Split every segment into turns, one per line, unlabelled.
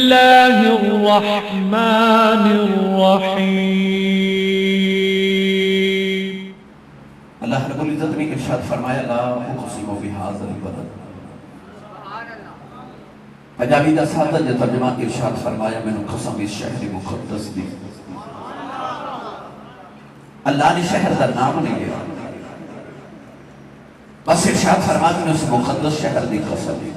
الله الرحمن الرحيم.
اللہ رب العزت نے ارشاد فرمایا لا اقسم بهذا البلد. پنجابی دا سادہ جو ترجمہ ارشاد فرمایا میں نے قسم اس شہر مقدس دی. اللہ نے شہر دا نام نہیں لیا، بس ارشاد فرمایا میں اس مقدس شہر دی قسم دی.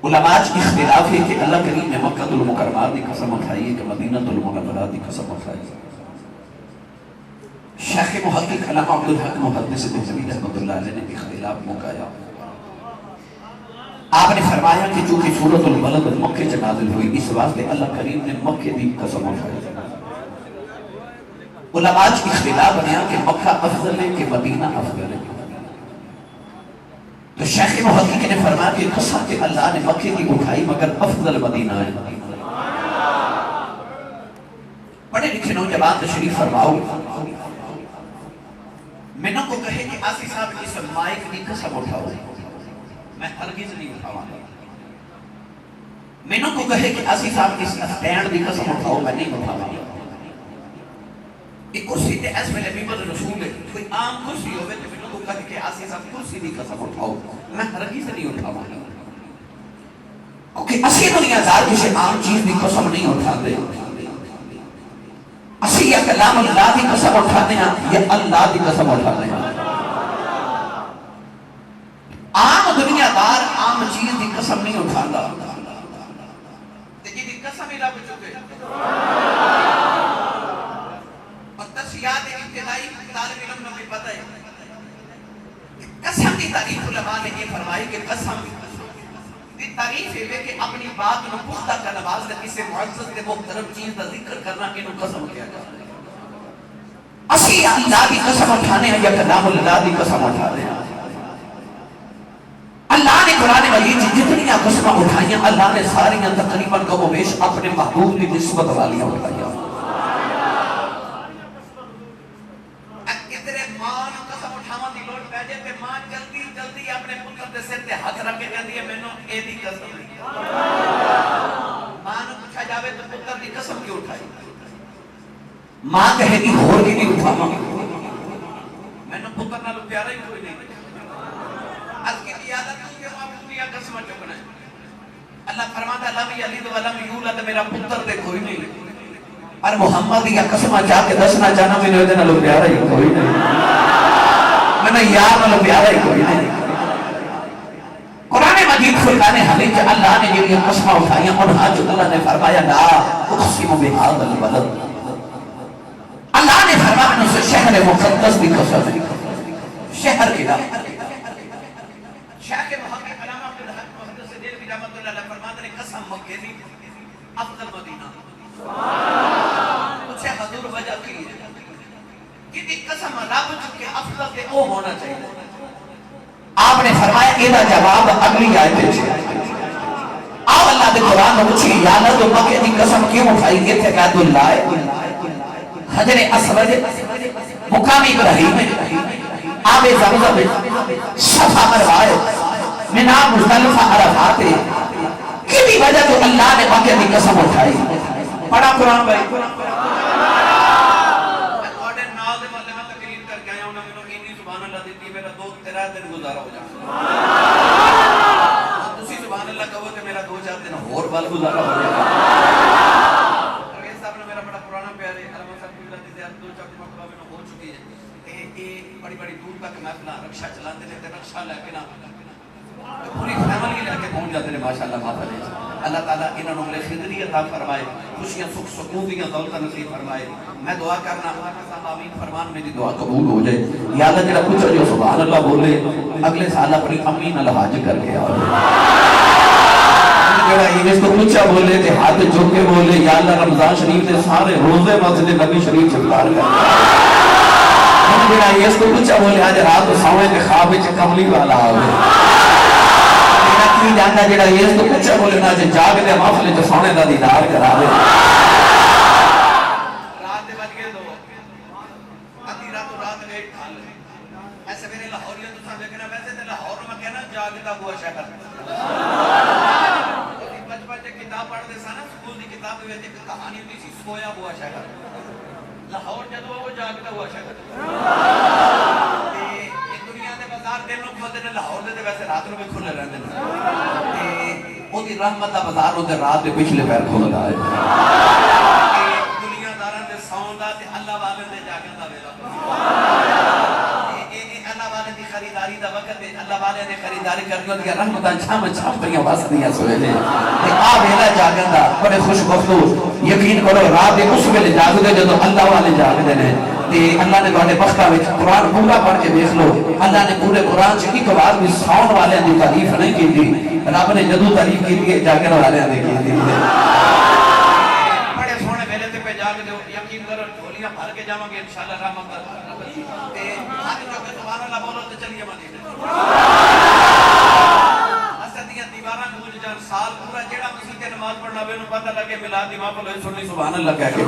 علماء کی اختلاف ہے کہ اللہ کریم نے مکہ المکرمہ دی قسم اٹھائی ہے کہ مدینہ المنورہ دی قسم اٹھائی ہے. شیخ محقق علامہ عبدالحق محدث دہلوی رحمۃ اللہ علیہ نے اختلاف مکایا. آپ نے فرمایا کہ چونکہ سورۃ البلد مکہ سے نازل ہوئی اس واسطے اللہ کریم نے مکہ دی قسم اٹھائی. علماء کی اختلاف بنیا کہ مکہ افضل ہے کہ مدینہ افضل ہے. تو شیخ محقق نے فرمایا کہ قسم کہ اللہ نے مکہ کی اٹھائی مگر افضل مدینہ ہے. پڑھے لکھے نوجوان تشریف فرماؤ. میں نہ کو کہے کہ آسی صاحب اس مائک کی قسم اٹھاؤ، میں ہرگز نہیں اٹھاؤں. میں نہ کو کہے کہ آسی صاحب اس اسٹینڈ کی قسم اٹھاؤ، میں نہیں اٹھاؤں. ایک کرسی تے اس ویلے ممبر رسول ہے، کوئی عام کرسی ہوئے تو میں نہ کو کہے کہ آسی صاحب کرسی کی قسم اٹھاؤ، میں ہرگز نہیں اٹھاؤں. کیونکہ اسی دنیا دار جسے عام چیز کی قسم نہیں اٹھاتے. اسی یا کلام اللہ کی قسم اٹھاتے ہیں یا اللہ کی قسم اٹھاتے ہیں. عام دنیا دار عام چیز کی قسم نہیں اٹھاتا. لیکن قسم ہی رب چکے. اور تفسیرات ابتدائی طالب علم نے بھی پتہ ہے قسم کی تعریف علماء نے یہ فرمائی کہ قسم کی تعریف ہے کہ اپنی بات کو پختہ کا نواز دے کسی معزز دے محترم چیز کا ذکر کرنا انہوں قسم کیا جاتا ہے. اسی اللہ کی قسم اٹھانے ہیں یا کلام اللہ کی قسم اٹھانے ہیں. اللہ نے قرآن مجید جتنی قسمیں اٹھائیاں اللہ نے ساریاں تقریباً کم و بیش اپنے محبوب کی نسبت والیاں اٹھائیاں. اتنے ماں قسم اٹھاواں دی لوٹ پہ جائے تے ماں جلدی جلدی اپنے پتر دے سر تے ہاتھ رکھ کے کہندی ہے مینوں اے دی قسم. ماں نوں پوچھا جاوے تو پتر دی قسم کیوں اٹھائی؟ ماں کہے گی ہور کی نہیں اٹھاواں، مینوں پتر نال پیارا ہی کوئی نہیں. اس کی عادت ہے کہ آپ دنیا قسم چکنا ہے. اللہ فرماتا لم یلد ولم یولد، میرا پتر دے کوئی نہیں. اور محمد یا قسم چاہ کے دسنا چاہنا میں نے نال پیارا ہی کوئی نہیں، میں نے یار نال پیارا ہی کوئی نہیں. قرآن مجید فرقان حمید کہ اللہ نے یہ قسمیں اٹھائیاں اور حج اللہ نے فرمایا لا اقسم بهذا البلد. اللہ نے فرمایا اسے شہر مقدس کی قسم ہے. شہر کی نام شیخ محقق علامہ عبدالحق محدث دہلوی رحمۃ اللہ علیہ فرماتے ہیں قسم مکہ دی افضل مدینہ. مجھے حضور وجہ کی ہے کہ قسم رب چکے افضل کے وہ ہونا چاہیے. آپ نے فرمایا ایدہ جواب اگلی آیت ہے. آپ اللہ دے قرآن میں پوچھی یا اللہ تو مکہ دی قسم کیوں اٹھائی گئے تھے بیت اللہ حجر اسود مقام ابراہیم آب زمزم صفا مروہ منا مزدلفہ عرفات کیلی وجہ تو اللہ نے مکہ دی قسم اٹھائی. پڑھا قرآن بھائی. گزارا ہو جائے تسی سبحان اللہ کہو کہ میرا 2-4 دن اور بال گزارا ہو جائے. پرویز صاحب نے میرا بڑا پرانا پیار ہے علامہ صاحب کی ملت زیادہ 2-4 دن مقبہ میں ہو چکی ہے. بڑی بڑی دور تک محفلہ رکشہ چلاتے رہتے رکشہ لے کے نا پوری فیملی لے کے پہنچ جاتے ہیں ماشاءاللہ ماتا جی. اللہ تعالیٰ انہوں نے خدری عطا فرمائے، خوشیاں سکھ سکون دیاں دولت نصیب فرمائے. میں دعا کرنا آمین فرمان میری دعا قبول ہو جائے. یا اللہ جڑا کچھ جو سبحان اللہ بولے اگلے سال اپنی امین الحاج کر کے آؤ. جڑا اس کو کچھ بولے تے ہاتھ جو کے بولے یا اللہ رمضان شریف دے سارے روزے مسجد نبی شریف سے افطار کر. جڑا اس کو کچھ بولے آج رات سوئے تے خواب وچ کملی والا آوے. جانا جڑا اس کو کچھ بولے نا جے جاگ دے محفل وچ سونے دا دیدار کراوے. رات دے بج گئے 2 ادھی رات گئے ڈھال ایسے میرے لاہوریوں تو سب دیکھنا ویسے تے لاہور میں کہنا جاگدا ہوا شہر سویا ہوا شہر لاہور جدو وہ جاگتا ہوا شہر دنیا دے بازار دن نو کھلتے ہیں لاہور دے ویسے رات نو بھی کھلے رہتے ہیں وہ دی رحمت دا بازار ہوتے رات دے پچھلے پیر کھلتا ہے دنیا داران دے سون دا تے اللہ والے دے جاگن دا ویلا اللہ والے دی خریداری دا وقت ہے اللہ والے نے خریداری کرنی ہوتی ہے رحمتاں چھام چھام پریاں واسطیاں سوئے دے آ ویلا جاگن دا بڑے خوش بختو یقین کرو رات دے اس ویلے جاگ دے جدو اللہ والے جاگ دے نے تے اللہ نے تواڈے بختاں وچ قرآن پورا پڑھ کے دیکھ لو اللہ نے پورے قرآن چ ایک بار بھی ساؤنڈ والے دی تعریف نہیں کیتی رب نے جدو تعریف کیتی ہے جاگن والے دی کیتی ہے بڑے سونے ویلے تے پہ جاگ دے یقین کرو جھولیاں بھر کے جاواں گے انشاءاللہ رحمت تے ہاتھ جو کہ سبحان اللہ بولو تے چلیے مدینے اسدیاں دیواراں گونج جان سال پورا جیڑا مسجد تے نماز پڑھنا وے نوں پتہ لگے میلاد دی محفل ہوئی سننی سبحان اللہ کہہ کے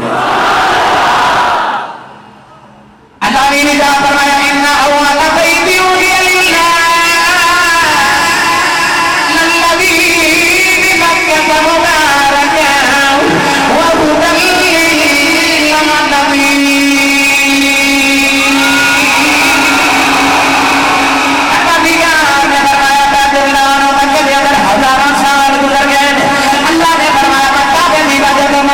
اللہ نے نجات فرمایا ان اول بیت وضع للناس للذی ببکۃ مبارکا وهدى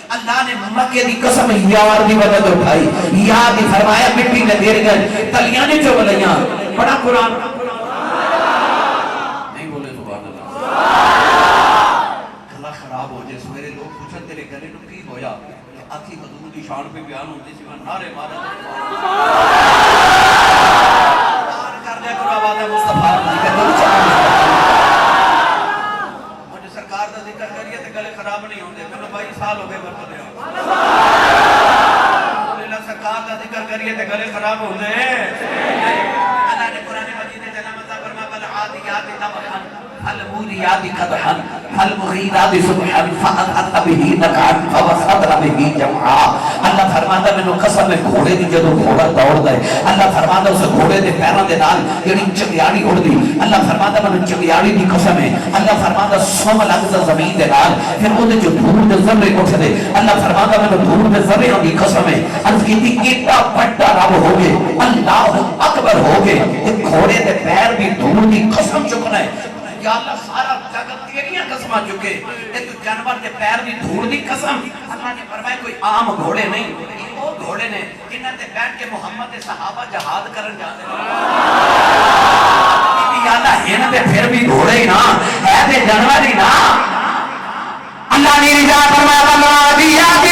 اللہ نے مکے دی قسم یار دی وجہ تو اٹھائی یاد ہی فرمایا مٹی نے دیر گئے تلیاں نے جو بلیاں بڑا قرآن نہیں بولے سبحان اللہ گلا خراب ہو جائے سویرے لوگ پوچھن تیرے گلے نو کی ہویا آتھی حضور دی شان پہ بیان ہوتی سی میں نعرے مارا قرآن کر دیا کرو آواز مصطفیٰ مجھے سرکار دا ذکر کریے تے گلے خراب نہیں ہوندے میں 22 سال ہو گئے برت دیا سرکار دا ذکر کریے تے گلے خراب ہوندے اللہ نے قرآن مجید میں جناب عطا فرمایا بل عادیات ضبحا فالموریات قدحا فالمغیرات صبحا فأثرن به نقعا فوسطن به جمعا. اللہ فرماتا میں قسم ہے گھوڑے دی جدو گھوڑا دوڑ دے اللہ فرماتا اس گھوڑے دے پیروں دے نال جڑی چنگیاڑی اڑ دی اللہ فرماتا میں چنگیاڑی دی قسم ہے اللہ فرماتا سم لگتا زمین دے نال پھر وہ جو دھور دے ذرے اٹھ دے اللہ فرماتا میں دھور دے ذرے دی قسم ہے عرض کی تھی اتنا بڑا رب ہو گئے اللہ اکبر ہو گئے گھوڑے دے پیر بھی دھور دی قسم چکنا ہے یا اللہ سارا جگت تیریاں قسمہ چکے ایک جانور دے پیر دی دھور دی قسم. اللہ نے فرمایا کوئی عام گھوڑے نہیں وہ گھوڑے نے جنہاں تے بیٹھ کے محمد دے صحابہ جہاد کرن جاتے ہیں. یا اللہ ہن تے پھر بھی گھوڑے ہی نا ہے تے جانور ہی نا. اللہ نے رضا فرمایا اللہ دیا کی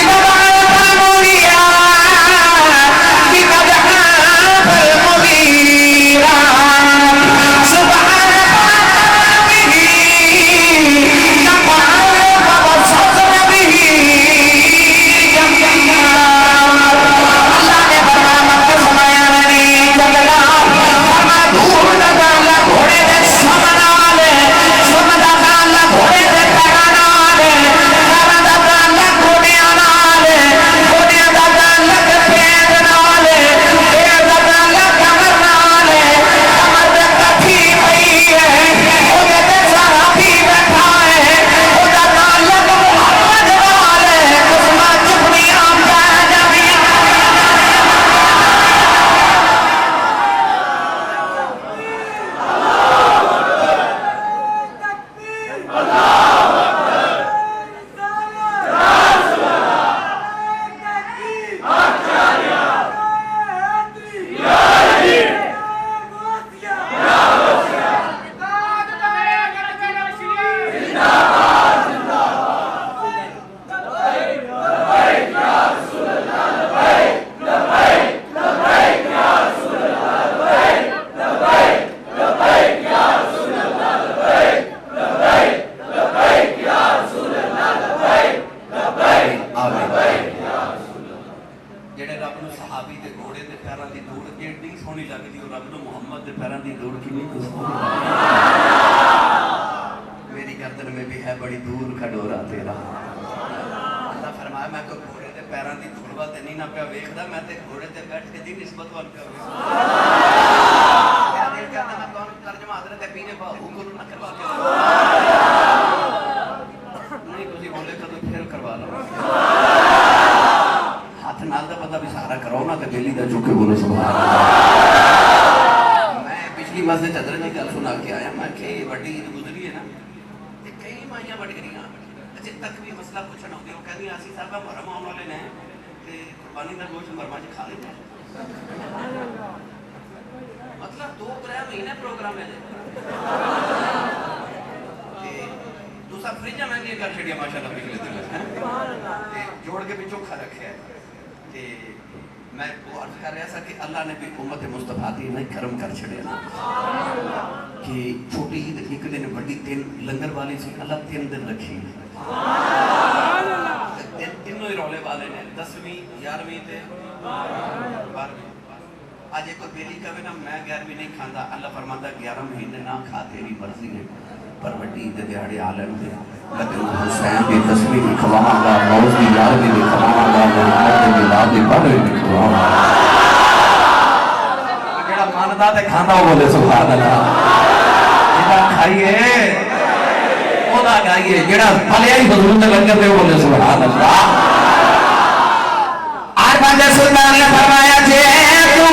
میری گردن میں بھی ہے بڑی دور کا ڈورا تیرا. اللہ فرمایا میں کوئی گھوڑے تے پیراں دی دھول وا تے نہیں نہ پیا ویکھدا میں تے گھوڑے تے بیٹھ کے دی نسبت وال پیا ویکھدا. میں کہندا میں کون ترجمہ حضرت پیرے باہو کو نہ کروا کے نہیں تسی بولے تو پھر کروا لو ہاتھ نال دا پتہ بھی سارا کرو نا تے دلی دا چوکے بولو سبحان اللہ. پچھلی مسجد حضرت کی گل سنا کے آیا میں کہ بڑی عید گزری ہے نا تے کئی مائیاں بڑھ گئیاں اجے تک بھی مسئلہ پوچھنا ہوندے او کہندی اسی صاحب محرم آਉਣ والے نے تے قربانی دا گوشت مرما چ کھا لینا مطلب 2-3 مہینے پروگرام ہے تے دوسرا فریج میں نے کر چھڑیا ماشاءاللہ پچھلے دن تے جوڑ کے بھی چوکھا رکھیا تے میں وہ عرض کر رہا تھا کہ اللہ نے بھی امت مصطفیٰ دی میں کرم کر چھڑے نا کہ چھوٹی عید ایک دن بڑی 3 لنگر والی سی اللہ 3 دن رکھی تینوں ہی رولے والے نے 10ویں 11ویں تے 12ویں. آج ایک بیلی کہے نا میں 11ویں نہیں کھاندا اللہ فرماتا 11 مہینے نہ کھا تیری مرضی ہے پر بڑی عید دیہڑے عالم دے لیکن حسین دی 10ویں بھی کھواواں گا موز دی 11ویں بھی کھواواں گا محمد دی میلاد دی 12ویں بھی کھواواں گا. جڑا ماندا تے کھاندا او بولے سبحان اللہ. جڑا کھائیے او دا گائیے جڑا پھلیا ہی حضور تے لنگر تے او بولے سبحان اللہ. آج بندے سلطان نے فرمایا جے تو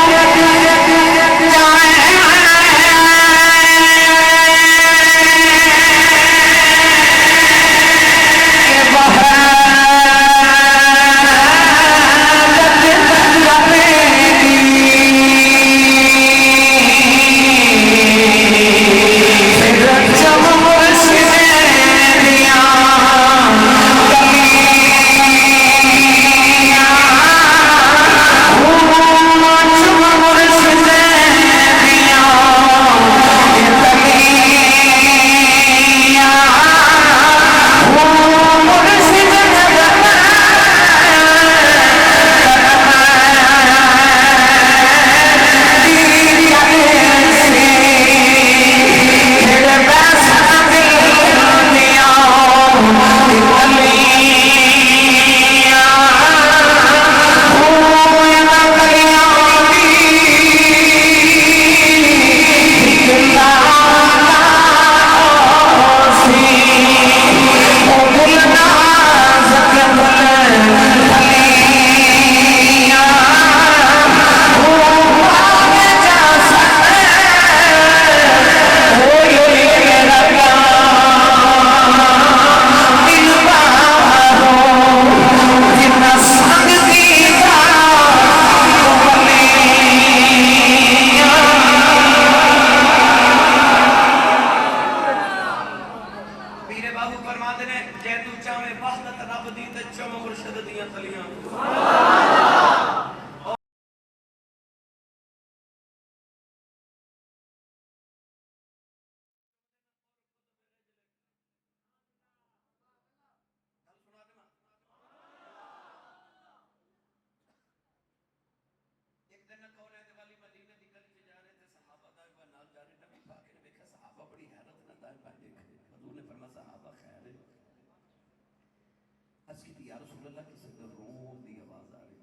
عرض کی یا رسول اللہ کسی کو رون دی آواز آ رہی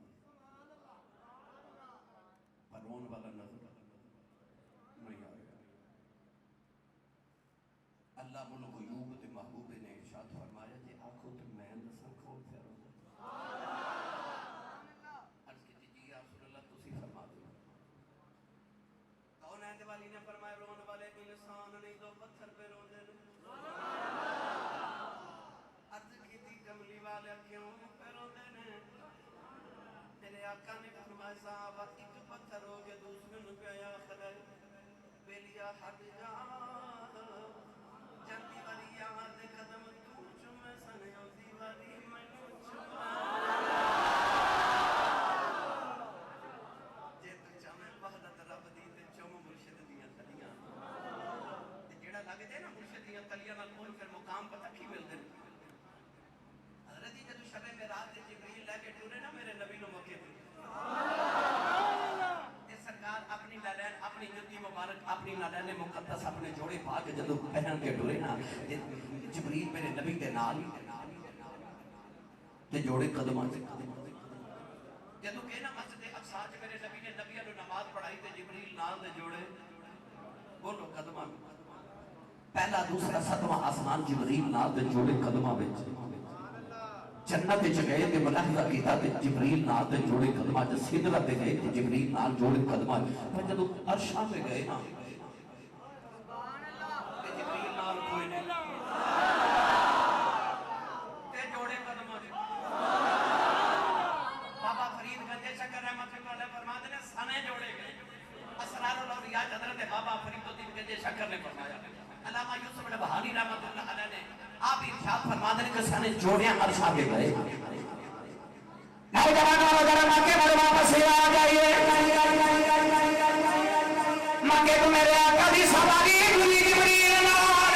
پر رون والا نظر نہیں آ رہا. اللہ ملک غیوب تے محبوب نے ارشاد فرمایا کہ آنکھوں تے میں دساں کھول پھر ہوتا. عرض کی جی یا رسول اللہ تسی فرما دو. کونین والی نے فرمایا رون والے انسان نہیں دو پتھر پہ رون دے. عرض کی تھی کملی والے کیوں پہ رون دے. میرے آقا نے فرمایا صحابہ ایک پتھر ہو گیا دوسرے نے پیا خدای بیلیا ہٹ جا جنتی والی یہاں دے قدم تو چمے سنے ہوتی والی میں چمے جے تو چمے وحدت رب دی تے چم مرشد دیاں تلیاں تے جیڑا لگ دے نا مرشد دیاں تلیاں نال کون پھر مقام پتہ کی ملدے. حضرت جی جدو شب معراج تے جبریل لے کے ٹورے نا میرے نبی نو موقع پہ تے سرکار اپنی لالین اپنی جتی مبارک اپنی لالین مقدس اپنے جوڑے پا کے جدو پہن کے ٹورے نا جبریل میرے نبی دے نال تے جوڑے قدماں سے جدو کہ نا مسجد اقصی وچ میرے نبی نے نبیوں نو نماز پڑھائی تے جبریل نال دے جوڑے بولو قدماں پہلا دوسرا ستواں آسمان جبریل نال دے جوڑے قدماں وچ جنت وچ گئے تے ملائکہ کیتا تے جبریل نال تے جوڑے قدماں تے سدرت تے گئے تے جبریل نال جوڑے قدماں پر جدوں عرشاں تے گئے نا سبحان اللہ تے جبریل نال کوئی نہیں تے جوڑے قدماں بابا فرید گنج شکر رحمت اللہ علیہ فرماتے ہیں سنے جوڑے گئے. اسرار الاولیاء حضرت بابا فرید الدین گنج شکر نے فرمایا. علامہ یوسف نبہانی رحمت اللہ علیہ نے آپ ارشاد فرماتے ہیں کہ سنے جوڑیاں عرشاں پہ گئے. نوجوان مکے والے واپس آ جائیے مکے تو میرے آقا دی سواری گلی جبریل نال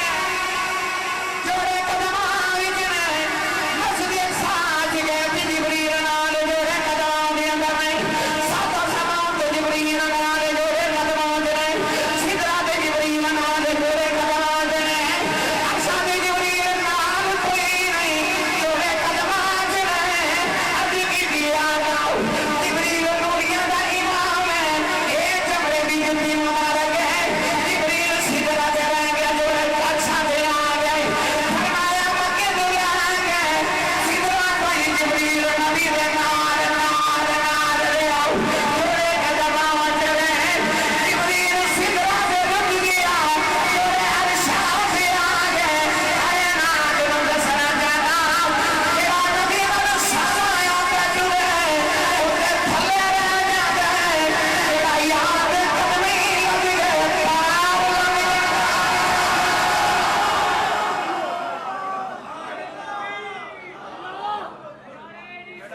جوڑے قدماں وچ مسجد ساج گئے جبریل نال جوڑے قدماں دے اندر سات سماں تے جبریل نال جوڑے قدماں دے سدرا تے جبریل نال جوڑے قدماں دے عرشاں تے جبریل نال کوئی نہیں جوڑے قدماں دے ابھی کی دیا جبریل نوریاں دا امام ہے اے چمڑے دی جتی مبارک ہے جبریل سدرا تے رہ گیا جوڑے عرشاں تے آ گئے فرمایا مکے تے آ گئے سدرا کوئی جبریل نبی دے نال لے آؤ جوڑے قدماں دے جبریل سدرا تے رک گیا جوڑے عرشاں تے آ گئے اے نال نو دسنا جانا جڑا نبی دا سایہ تے جڑے اودے تھلے رہ جاندے جڑا یاد قدمیں لگ گئے پار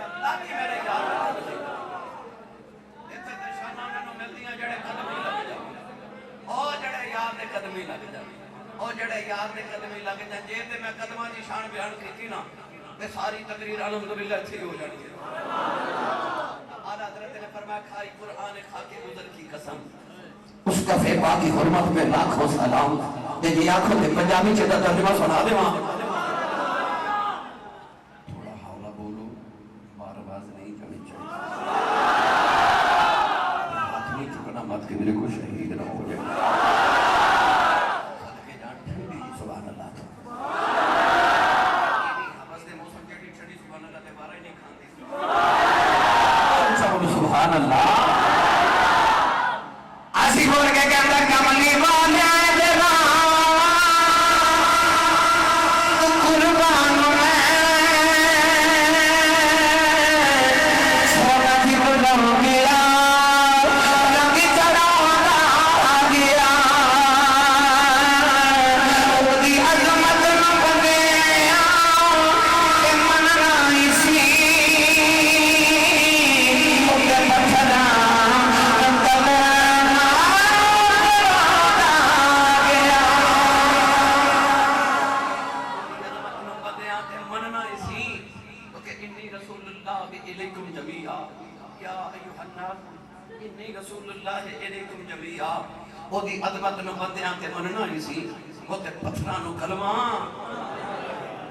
اللہ کی میرے یاد اتنے نشاناں نوں ملدیاں جڑے قدمیں لگ جاندے او جڑے یاد دے قدمیں لگ جاندے او جڑے یاد دے قدمیں لگ جاندے جے تے میں قدماں دی شان بیان کیتی نا تے ساری تقریر الحمدللہ اتھی ہو جانی ہے. اعلیٰ حضرت نے فرمایا کھائی قرآن کھا کے گزر کی قسم مصطفی پاک کی حرمت میں لاکھوں سلام تے جی آنکھوں تے پنجابی چ ترجمہ سنا دیواں تھوڑا حوالہ بولو بار آواز نہیں جانی چاہیے ہاتھ نہیں چکنا مت کہ میرے کو شہید نہ ہو جائے صدقے جان ٹھنڈی سبحان اللہ حبس دے موسم جڑی ٹھنڈی سبحان اللہ دے بارے نہیں کھاندی سبحان اللہ اسی بول کے کہتا کملی والیاں دے قربان میں سونا دی بلو گیا رنگ چڑھانا گیا دی عظمت نہ بنے کہ مننا اسی مجھے پتھرا رسول اللہ علیکم جمیعا او دی عظمت نو بندیاں تے مننا ہی سی او تے پتھراں نو کلمہ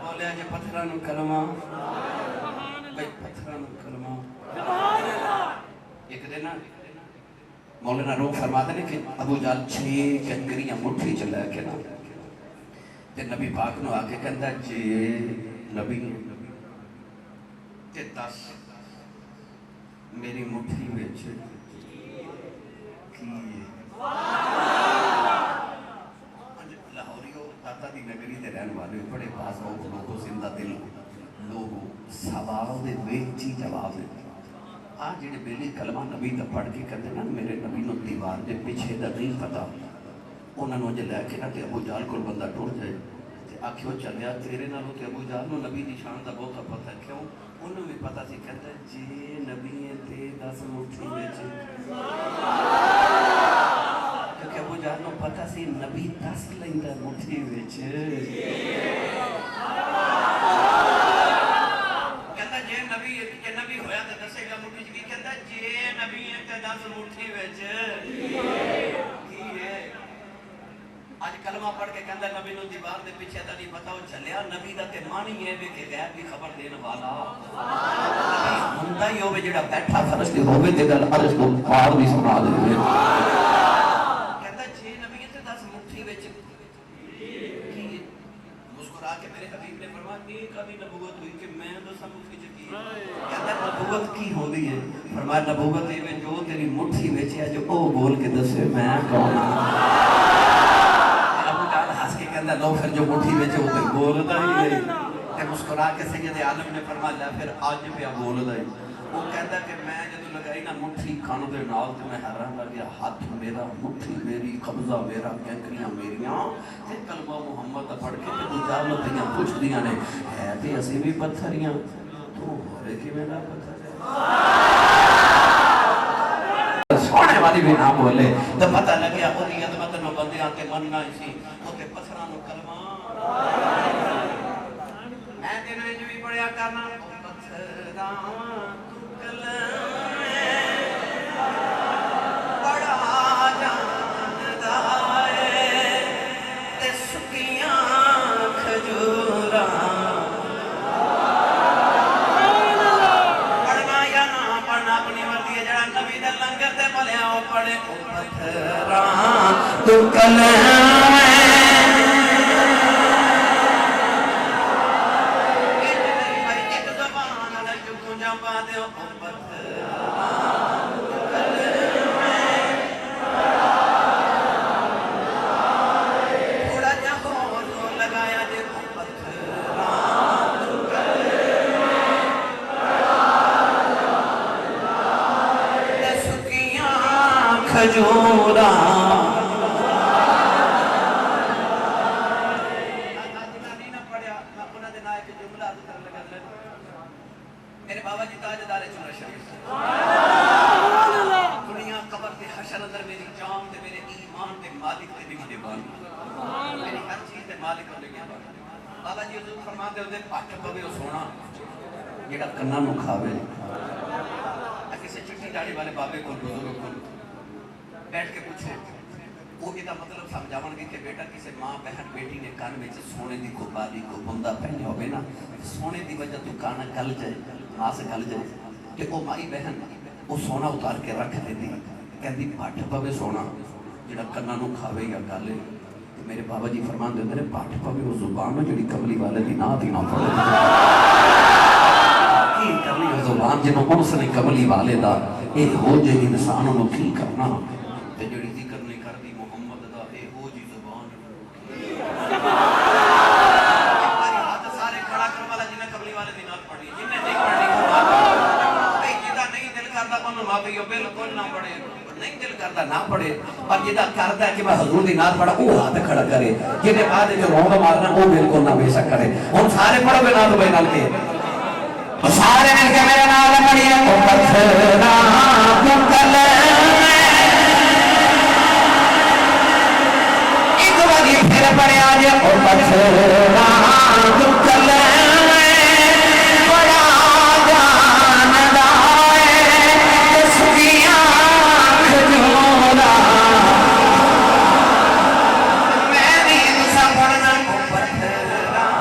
بولیا جے پتھراں نو کلمہ بھائی پتھراں دا کلمہ ایک دن مولانا روم فرماتے ہیں کہ ابو جہل 6 کنکریاں مٹھی چ لے کے نا تے نبی پاک نو آ کے کہندا جی نبی تے 10 میری مٹھی وچ کی لاہوریو داتا دی نگری دے رہن والے بڑے بازوق لوگوں زندہ دل لوگوں سوال دے ویچی جواب دے آج جڑے بیلی کلمہ نبی دا پڑھ کے کہتے ہیں نا میرے نبی نو دیوار دے پیچھے دا نہیں پتا انہوں نے جو لے کے نا تے ابو جہل کو بندہ ٹوٹ جائے تے آکھیو چلیا تیرے نالوں تے ابو جہل نو نبی دی شان دا بہت پتہ ہے کیوں انہوں بھی پتا سی کہتا ہے جی نبی تے 10 مٹھی وچ کیونکہ ابو جہل نو پتا سی نبی 10 لیندا مٹھی وچ کہتا جے نبی ہویا تے دسے گا مٹھی وچ کی کہتا جے نبی تے 10 مٹھی وچ کی ہے آج کلمہ پڑھ کے کہندا نبی نو دیوار دے پیچھے تا نہیں پتا وہ چلیا نبی دا تے معنی ہے کہ غیب دی خبر دین والا نبی ہوندا ہی ہوے جڑا بیٹھا فرشتے ہوے تے گل عرش تو پار بھی سنا دے کہندا جے نبی تے 10 مٹھی وچ کی مسکرا کے میرے حبیب نے فرمایا ایک ابھی نبوت ہوئی کہ میں دساں مٹھی وچ کی کہندا نبوت کی ہوندی ہے فرمایا نبوت ہے جو تیری مٹھی وچ ہے جو او بول کے دسے میں کون ہوں کہندا لو پھر جو مٹھی وچ او تے بولدا ہی نہیں تے مسکرا کے سید عالم نے فرمایا پھر اج پیا بولدا ہی وہ کہندا کہ میں جدوں لگائی نا مٹھی کھان دے نال تے میں حیران رہ گیا ہاتھ میرا مٹھی میری قبضہ میرا کنکریاں میریاں تے کلمہ محمد دا پڑھ کے تے گزار نو تیاں پوچھدیاں نے ہے تے اسی بھی پتھریاں تو ہورے کیویں دا پتھر سونے والی بھی نہ بولے تو پتہ لگیا او دی عظمت نو بندیاں تے مننا سی او تے پتھراں نو کلمہ میں دن وچ بھی پڑھیا کرنا پتھراں تو کلمہ بڑا جاندا اے تے سکیاں کھجوراں پڑھنا یا نہ پڑھنا اپنی مرضی ہے جڑا نبی دے لنگر تے پلیا او پڑھے پتھراں تو کلمہ کھجورا میرے بابا جی تاجدار چنر شریف دنیا قبر تے حشر اندر میری جان تے میرے ایمان تے مالک تے بھی دیوان میری ہر چیز تے مالک ہو لگیا بابا جی حضور فرماتے ہوتے پٹ پوے او سونا جڑا کنا نو کھاوے کسی چٹی داڑھی والے بابے کو بزرگ کو بیٹھ کے پوچھو وہ یہ مطلب سمجھاون گے کہ بیٹا کسی ماں بہن بیٹی نے کان میں سونے دی قربانی کو بندہ پہنے ہوئے نا سونے دی وجہ تو کانا گل جائے ماں سے گل جائے کہ وہ مائی بہن وہ سونا اتار کے رکھ دیتی کہتی پٹ پوے سونا جڑا کنا نو کھاوے یا گالے میرے بابا جی فرمان دیتے ہیں پٹ پوے وہ زبان میں جڑی کملی والے دی نہ دینا پڑے کی کملی زبان جنہوں انس نے کملی والے دا اے ہو جے انسانوں نو کی کرنا تے جڑی ذکر نہیں کر دی محمد دا اے ہو جی زبان ہاتھ سارے کھڑا کرنے والا جنہیں کملی والے دی نات پڑھی جنہیں نہیں پڑھنی بھائی جدا نہیں دل کرتا انہوں معافی ہو بالکل نہ پڑھے نہیں دل کرتا نہ پڑھے اور جدا کرتا ہے کہ میں حضور دی نات پڑھا وہ ہاتھ کھڑا کرے جنہیں بعد جو رونگ مارنا وہ بالکل نہ بے شک کرے ہم سارے پڑھو گے نات بھائی نال کے سارے مل کے میرے نال پڑھیے او پتھراں تو کلمہ ایک باری پھر پڑھے آج او پتھراں تو کلمہ بڑا جاندا اے سکیاں کھجورا میں نہیں دوسرا پڑھنا او پتھراں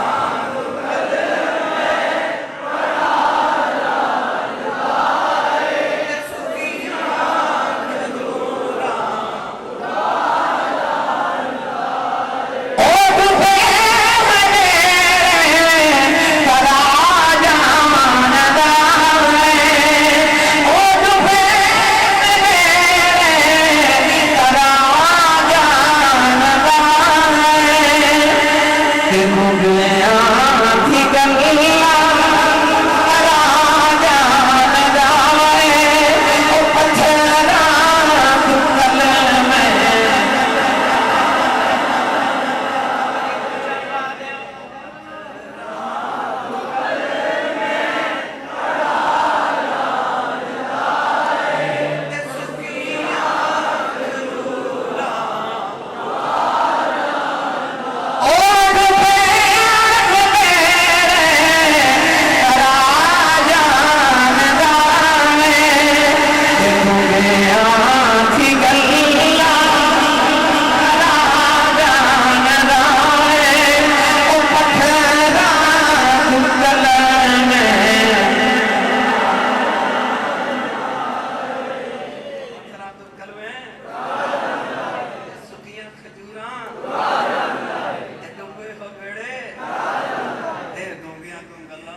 ਤੇ ਡੁੱਬੇ ਹੋ ਬੇੜੇ ਤੇ ਡੂੰਘੀਆਂ ਤੋਂ ਗੱਲਾਂ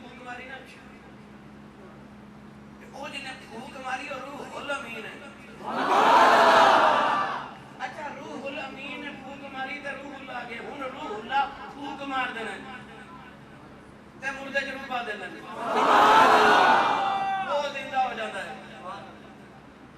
ਫੂਕ ਮਾਰੀ ਨਾ ਤੇ ਉਹ ਜਿਹਨੇ ਫੂਕ ਮਾਰੀ ਉਹ ਰੂਹੁਲ ਅਮੀਨ ਹੈ ਅੱਛਾ ਰੂਹੁਲ ਅਮੀਨ ਨੇ ਫੂਕ ਮਾਰੀ ਤੇ ਰੂਹੁਲ ਆ ਗਏ ਹੁਣ ਰੂਹੁਲ ਫੂਕ ਮਾਰ ਦੇਣਾ ਤੇ ਮੁਰਦੇ ਚ ਰੂਹ ਪਾ ਦੇਣਾ ਉਹ ਜ਼ਿੰਦਾ ਹੋ ਜਾਂਦਾ ਹੈ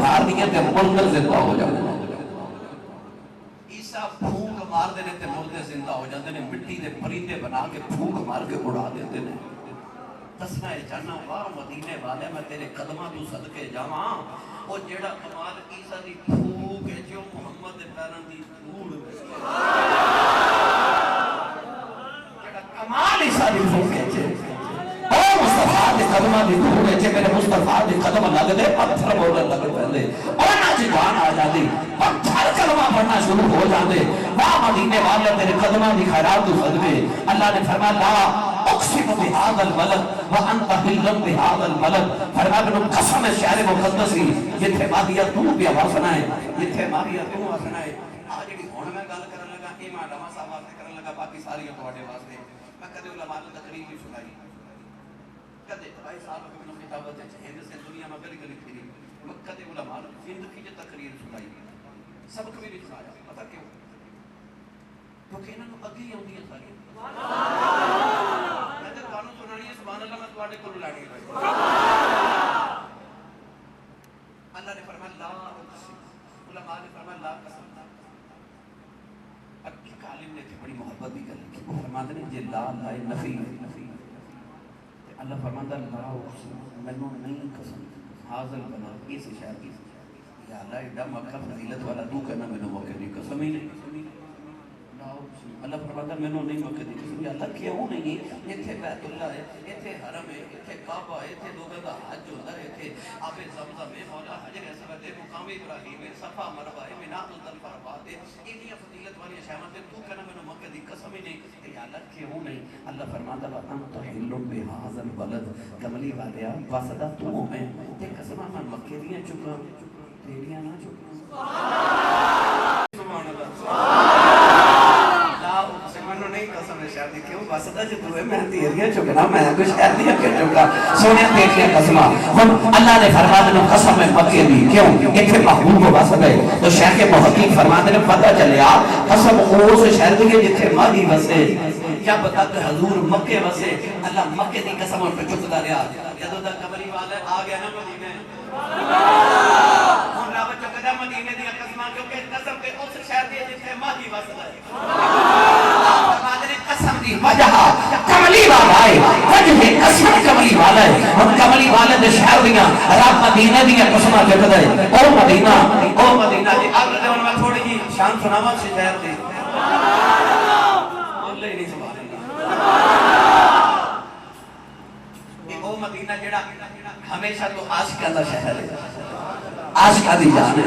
مار دیا تے مردے زندہ ہو جاتے ہیں عیسیٰ پھونک مار دینے تے مردے زندہ ہو جاتے ہیں مٹی دے پرندے بنا کے پھونک مار کے اڑا دیتے ہیں دسنا ہے چاہنا واہ مدینے والے میں تیرے قدمہ تو صدقے جاواں وہ جیڑا کمال عیسیٰ دی پھونک ہے جو محمد دے پیران دی دھوڑ جیڑا کمال عیسیٰ دی پھونک ہے او مصطفیٰ دے قدمہ دی دھوڑ ہے میرے مصطفیٰ دے قدم لگ دے پتھر بولن لگ پہلے اور نہ جوان آ جاندی پتھر کلمہ پڑھنا شروع ہو جاندے واہ مدینے والے تیرے قدمہ دی خیرات تو صدقے اللہ نے فرمایا لا اقسم بهذا البلد وانت حل بهذا البلد فرمایا قسم ہے شہر مقدس ہی جتھے ماہیا تو پیا وسنا ہے جتھے ماہیا تو وسنا ہے آ جڑی ہن میں گل کرن لگا کہ میں ڈاما صاحب واسطے کرن لگا باقی ساری تواڈے واسطے میں کدے علماء کی تقریر نہیں سنائی کدے بھائی صاحب کو میں خطابت ہے ہند سے دنیا میں گلی گلی پھری میں کدے علماء ہند کی جو تقریر سنائی سب کو بھی نہیں سنایا پتہ کیوں کیونکہ انہاں نوں اگے اوندی ہے ساری سبحان اللہ میں تواڈے کول لانی ہے اللہ نے فرمایا لا اقسم علماء نے فرمایا لا قسم اب ایک عالم نے تھی بڑی محبت بھی کر لی وہ فرماتے ہیں جے لا لا نفی اللہ فرماتا لا اقسم مینوں نہیں قسم حاضر بنا اس شہر کی یا اللہ ایڈا مکہ فضیلت والا تو کہنا مینوں موقع نہیں قسم ہی نہیں اللہ فرماتا میں نہیں موقع دی قسم اللہ کیوں نہیں ایتھے بیت اللہ ہے ایتھے حرم ہے ایتھے کعبہ ہے ایتھے لوگوں دا حج ہوتا ہے ایتھے آب زمزم ہے مولا حجر اسود ہے مقام ابراہیم ہے صفا مروہ ہے مینات الفرات ہے اتنی فضیلت والی اشیاء تے تو کہنا میں موقع دی قسم ہی نہیں کہ اللہ کیوں نہیں اللہ فرماتا وانت حل بهذا البلد کملی والیا واسطہ تو میں تے قسم میں مکے دیاں چکا تیریاں نہ چکا سبحان اللہ نہیں قسم ہے شہر دی کیوں واسطہ جو تو ہے میں تیریاں چکنا میں کچھ شہر دیا کہ چکا سونے تیریاں قسمہ ہم اللہ نے فرمایا نے قسم ہے مکے دی کیوں ایتھے محبوب واسطہ ہے تو شہر کے محقق فرماتے نے پتہ چلیا قسم اس شہر دی جتھے ماہی وسے جب تک حضور مکے وسے اللہ مکے دی قسم پر چکتا رہا جدوں تک قبری والا آ گیا نا مدینے ہن رب چکدا مدینے دی قسماں کیونکہ قسم کے اس شہر دی جتھے ماہی وسدا ہے قسم دی وجہ کملی والا ہے وجہ قسم کملی والا ہے ہم کملی والے دے شہر دیاں رب مدینے دی قسماں چکدا ہے او مدینہ دی اب ہن میں تھوڑی جی شان سناواں اس شہر دی بولے نہیں سبحان اللہ او مدینہ جڑا ہمیشہ تو عاشقاں دا شہر ہے عاشقاں دی جان ہے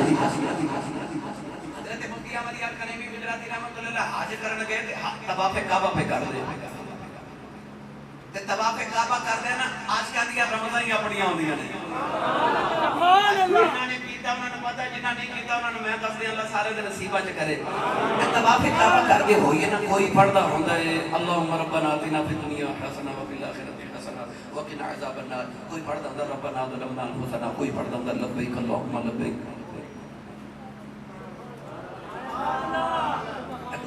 حضرت مفتی احمد یار کریمی گجراتی رحمۃ اللہ حج کرن گئے طواف کعبہ پہ کر دے تے طواف کعبہ کر دے نا عاشقاں دی رمضانیاں اپنیاں ہوندیاں نے سبحان اللہ جنہاں نے کیتا انہاں نوں پتہ جنہاں نہیں کیتا انہاں نوں میں دس دے اللہ سارے دے نصیباں چ کرے طواف کعبہ کر کے ہوئی نا کوئی پڑھدا ہوندا ہے اللهم ربنا آتنا فی الدنیا حسنہ وفی الاخرۃ حسنہ وقنا عذاب النار کوئی پڑھدا ہوندا ربنا ظلمنا انفسنا کوئی پڑھدا ہوندا لبیک اللهم لبیک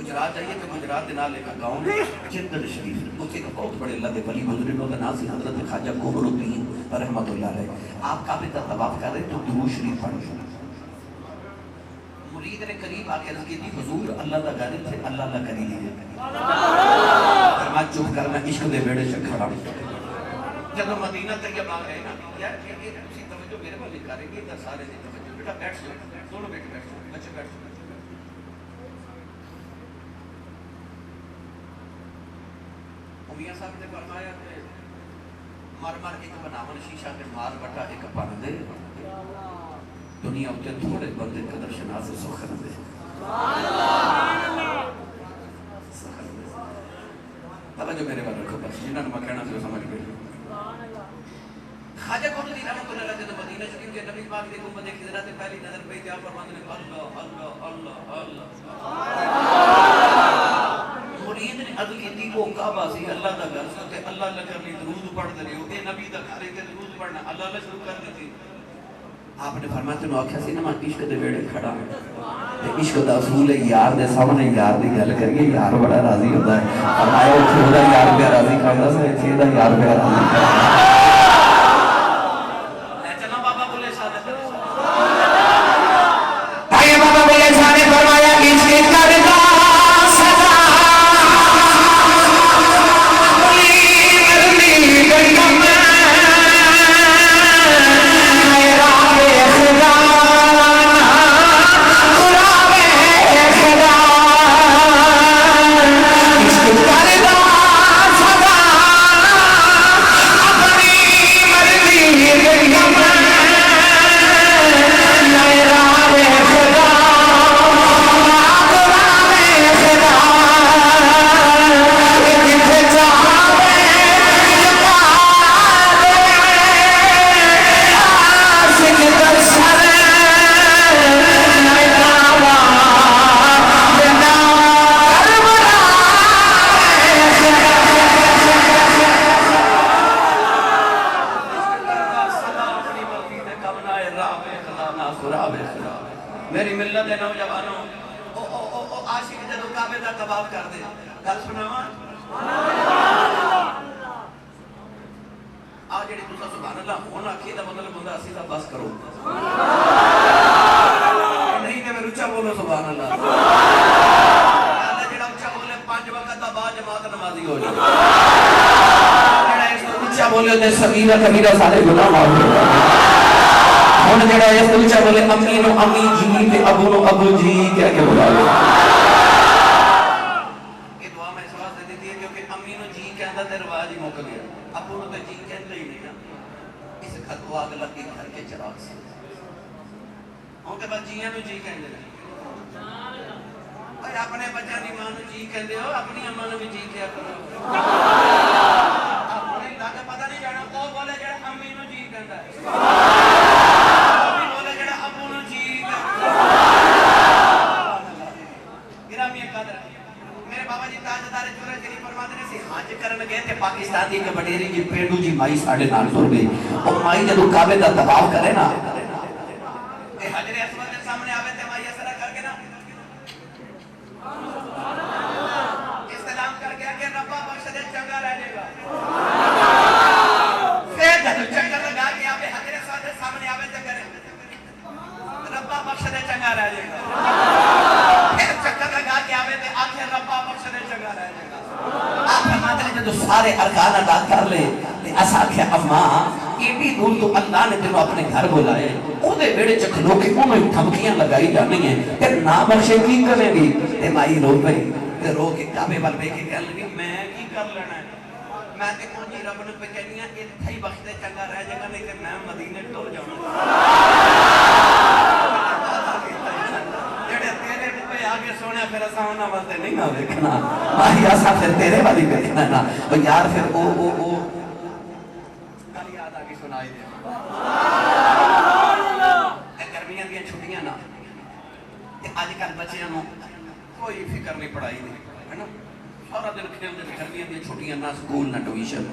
گجرات جائیے تو گجرات دے نال ایک گاؤں چندر شریف اوتھے ایک بہت بڑے اللہ دے ولی گزرے نو دا نام سی حضرت خواجہ گوہر الدین رحمۃ اللہ علیہ آپ کعبے دا طواف کر رہے تو درود شریف پڑھ رہے مرید نے قریب آ کے عرض کی تھی حضور اللہ دا گھر تھے اللہ اللہ کری لیے فرمایا چپ کر میں عشق دے بیڑے چ کھڑا جب مدینہ طیبہ آ گئے نا یار یہ تسی توجہ میرے والے کریں گے ادھر سارے دی توجہ بیٹا بیٹھ جاؤ دونوں بیٹھ جاؤ بچے بیٹھ جاؤ میاں صاحب نے فرمایا کہ مر مر ایک بناون شیشہ کے مار بٹا ایک بن دے دنیا اتے تھوڑے بندے قدر شناس سخن دے توجہ میرے بات رکھو بس جنہاں نے میں کہنا سے سمجھ گئے خواجہ گوہر الدین رحمۃ اللہ علیہ مدینہ شریف کے نبی پاک دی گنبد خضرا تے پہلی نظر پہ جا فرماتے ہیں اللہ اللہ اللہ اللہ مرید نے عرض کی تھی وہ کعبہ سی اللہ دا گھر تے اللہ اللہ کرنی درود پڑھ دے ہو اے نبی دا گھر تے درود پڑھنا اللہ اللہ شروع کر دی تھی آپ نے فرمایا تینوں آکھیا سی نا میں عشق دے ویڑے کھڑا تے عشق دا اصول ہے یار دے سامنے یار دی گل کریے یار بڑا راضی ہوتا ہے فرمایا اوتھے دا یار پہ راضی کردا سی ایتھے دا یار پہ راضی کردا لے چلا بابا بولے شادت میری ملت دے نوجوانوں او عاشق جدو کعبے دا طواف کر دے گل سناواں آ جڑی تساں سبحان اللہ ہن آکھی دا مطلب ہوندا اسی دا بس کرو نہیں تے میں اونچا بولو سبحان اللہ جڑا اونچا بولے 5 وقت دا با جماعت نمازی ہو جائے جڑا اس تو اونچا بولے تے صغیرہ کبیرہ سارے گناہ معاف ہو جائے ہن جڑا اس تو اونچا بولے امی نو امی جی تے ابو نو ابو جی کہہ کے بلا لو یہ دعا میں اس واسطے دیتی ہے کیونکہ امی نو جی کہندا تے رواج ہی مک گیا ابو نو تے جی کہندا ہی نہیں نا اس خط آگ لگی گھر کے چراغ سے ہوں تے بس جیاں نو جی کہندے اور اپنے بچہ دی ماں نو جی کہندے ہو اپنی اماں نو بھی جی کیا کرو اپنے لاگے پتہ نہیں جانا او بولے جڑا امی نو جی کہندا ہے امی بولے جڑا ابو نو جی گرامی قدر میرے بابا جی تاجدار چورے شریف فرماتے نے سی حج کرن گئے تے پاکستان دی ایک وڈیری جی پینڈو جی مائی ساڈے نال ٹر گئی او مائی جدوں کعبے دا طواف کرے نا تے حجر اسود دے سامنے آوے تے مائی اسرا کر کے نا استلام کر کے کہ ربا بخش دے چنگا رہ جائے گا پھر جدوں چکر لگا کے آوے حجر اسود دے سامنے آوے تے کرے ربا بخش دے چنگا رہ جائے گا پھر چکر لگا کے آوے تے آکھے ربا بخش دے چنگا رہ جائے گا آپ فرماتے ہیں جدو سارے ارکان ادا کر لے ایسا کیا اماں ایڈی دور تو اللہ نے تینوں اپنے گھر بلائے او دے بیڑے چکھلو کے انہوں دھمکیاں لگائی جانی ہیں پھر نہ بخشے کی کریں گی تے مائی رو پئی تے رو کے کعبے وال ویکھ کے کہنے لگی میں کی کر لینا ہے میں تے اونجی رب نے پہ کہنی ہے اتھے ہی بخش دے چنگا رہ جائے گا نہیں تے میں مدینے ٹر جاؤں جڑے تیرے پہ آگے سونے پھر اساں انہاں واسطے نہیں نہ دیکھنا ماہی اساں پھر تیرے والی دیکھنا نا او یار پھر او کل یاد آ کے سنائی دے گرمیاں دی چھٹیاں نا تے اج کل بچیاں نو کوئی فکر نہیں پڑھائی دی ہے نا سارا دن کھیلدے گرمیاں دی چھٹیاں نہ سکول نہ ٹیوشن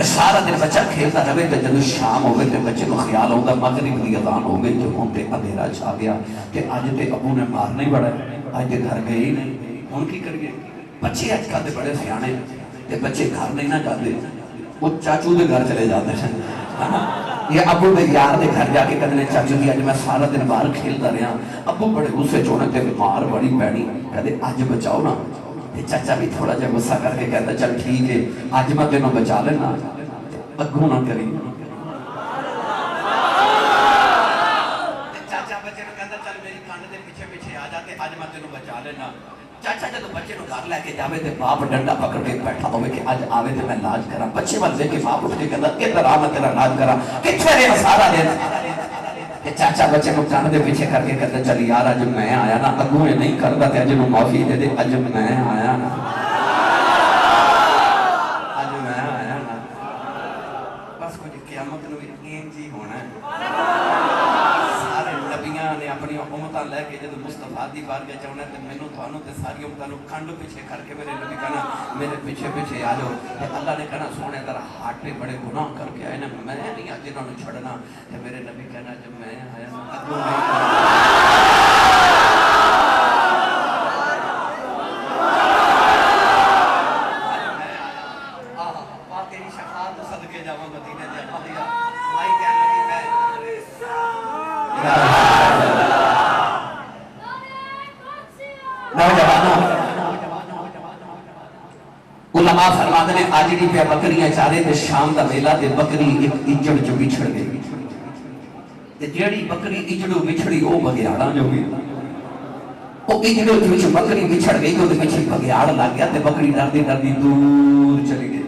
سارا دن بچہ کھیلتا رہے تے جدوں شام ہوے تے بچے نو خیال ہوندا مغرب دی اذان ہو گئی تے ہن تے اندھیرا چھا گیا تے اج تے ابو نے مارنا ہی بڑا اج تے گھر گئے ہی نہیں ہن کی کریے بچے اج کل تے بڑے سیانے تے بچے گھر نہیں نہ جاندے وہ چاچو دے گھر چلے جاتے ہیں یہ ابو دے یار دے گھر جا کے کہندے چاچو جی اج میں سارا دن باہر کھیلتا رہا ابو بڑے غصے چونے تے مار بڑی پینی کہندے اج بچاؤ نا چاچا بھی تھوڑا جا غصہ کر کے کہتا چل ٹھیک ہے اج میں تینوں بچا لینا اگوں نہ کری چاچا بچے نو کہتا چل میری کانڈ دے پیچھے پیچھے آ جاتے اج میں تینوں بچا لینا چاچا جدوں بچے نو گھر لے کے جاوے تے باپ ڈنڈا پکڑ کے بیٹھا ہوے کہ اج آوے تے میں علاج کراں بچے ول دے کے باپ اٹھ کے کہتا ادھر آ میں تیرا علاج کراں کتھے رہے سارا دن چاچا بچے کو کان دے پیچھے کر کے کہتا چل یار اج میں آیا نا اگوں یہ نہیں کردا تے اج نو معافی دے دے اج میں آیا نا اج میں آیا نا بس کچھ قیامت نو انج ہی ہونا ہے سارے نبیاں نے اپنی امتاں لے کے جب مصطفیٰ دی بارگاہ چاہنا تے مینوں تھانوں تے ساری امتاں نو کھنڈ پیچھے کر کے میرے نبی کہنا میرے پیچھے پیچھے آ جاؤ تے اللہ نے کہنا سونے تیرا ہاتھ پہ بڑے گناہ کر کے آئے نا میں نہیں اج انہاں نو چھڑنا تے میرے نبی کہنا جب میں آیا نا اگوں نہیں تیری شفاعت صدقے جاواں مدینے دے اللہ مائی کہنے لگی میں نوجوانوں علماء فرماتے ہیں آج دی پہ بکریاں چارے تے شام دا ویلا تے بکری ایک اجڑ جو بچھڑ گئی تے جیڑی بکری اجڑو بچھڑی او بگیاڑاں جو ہوئی او اجڑو جو بکری بچھڑ گئی تو پیچھے بگیاڑ لگ گیا تے بکری ڈردی ڈردی دور چلی گئی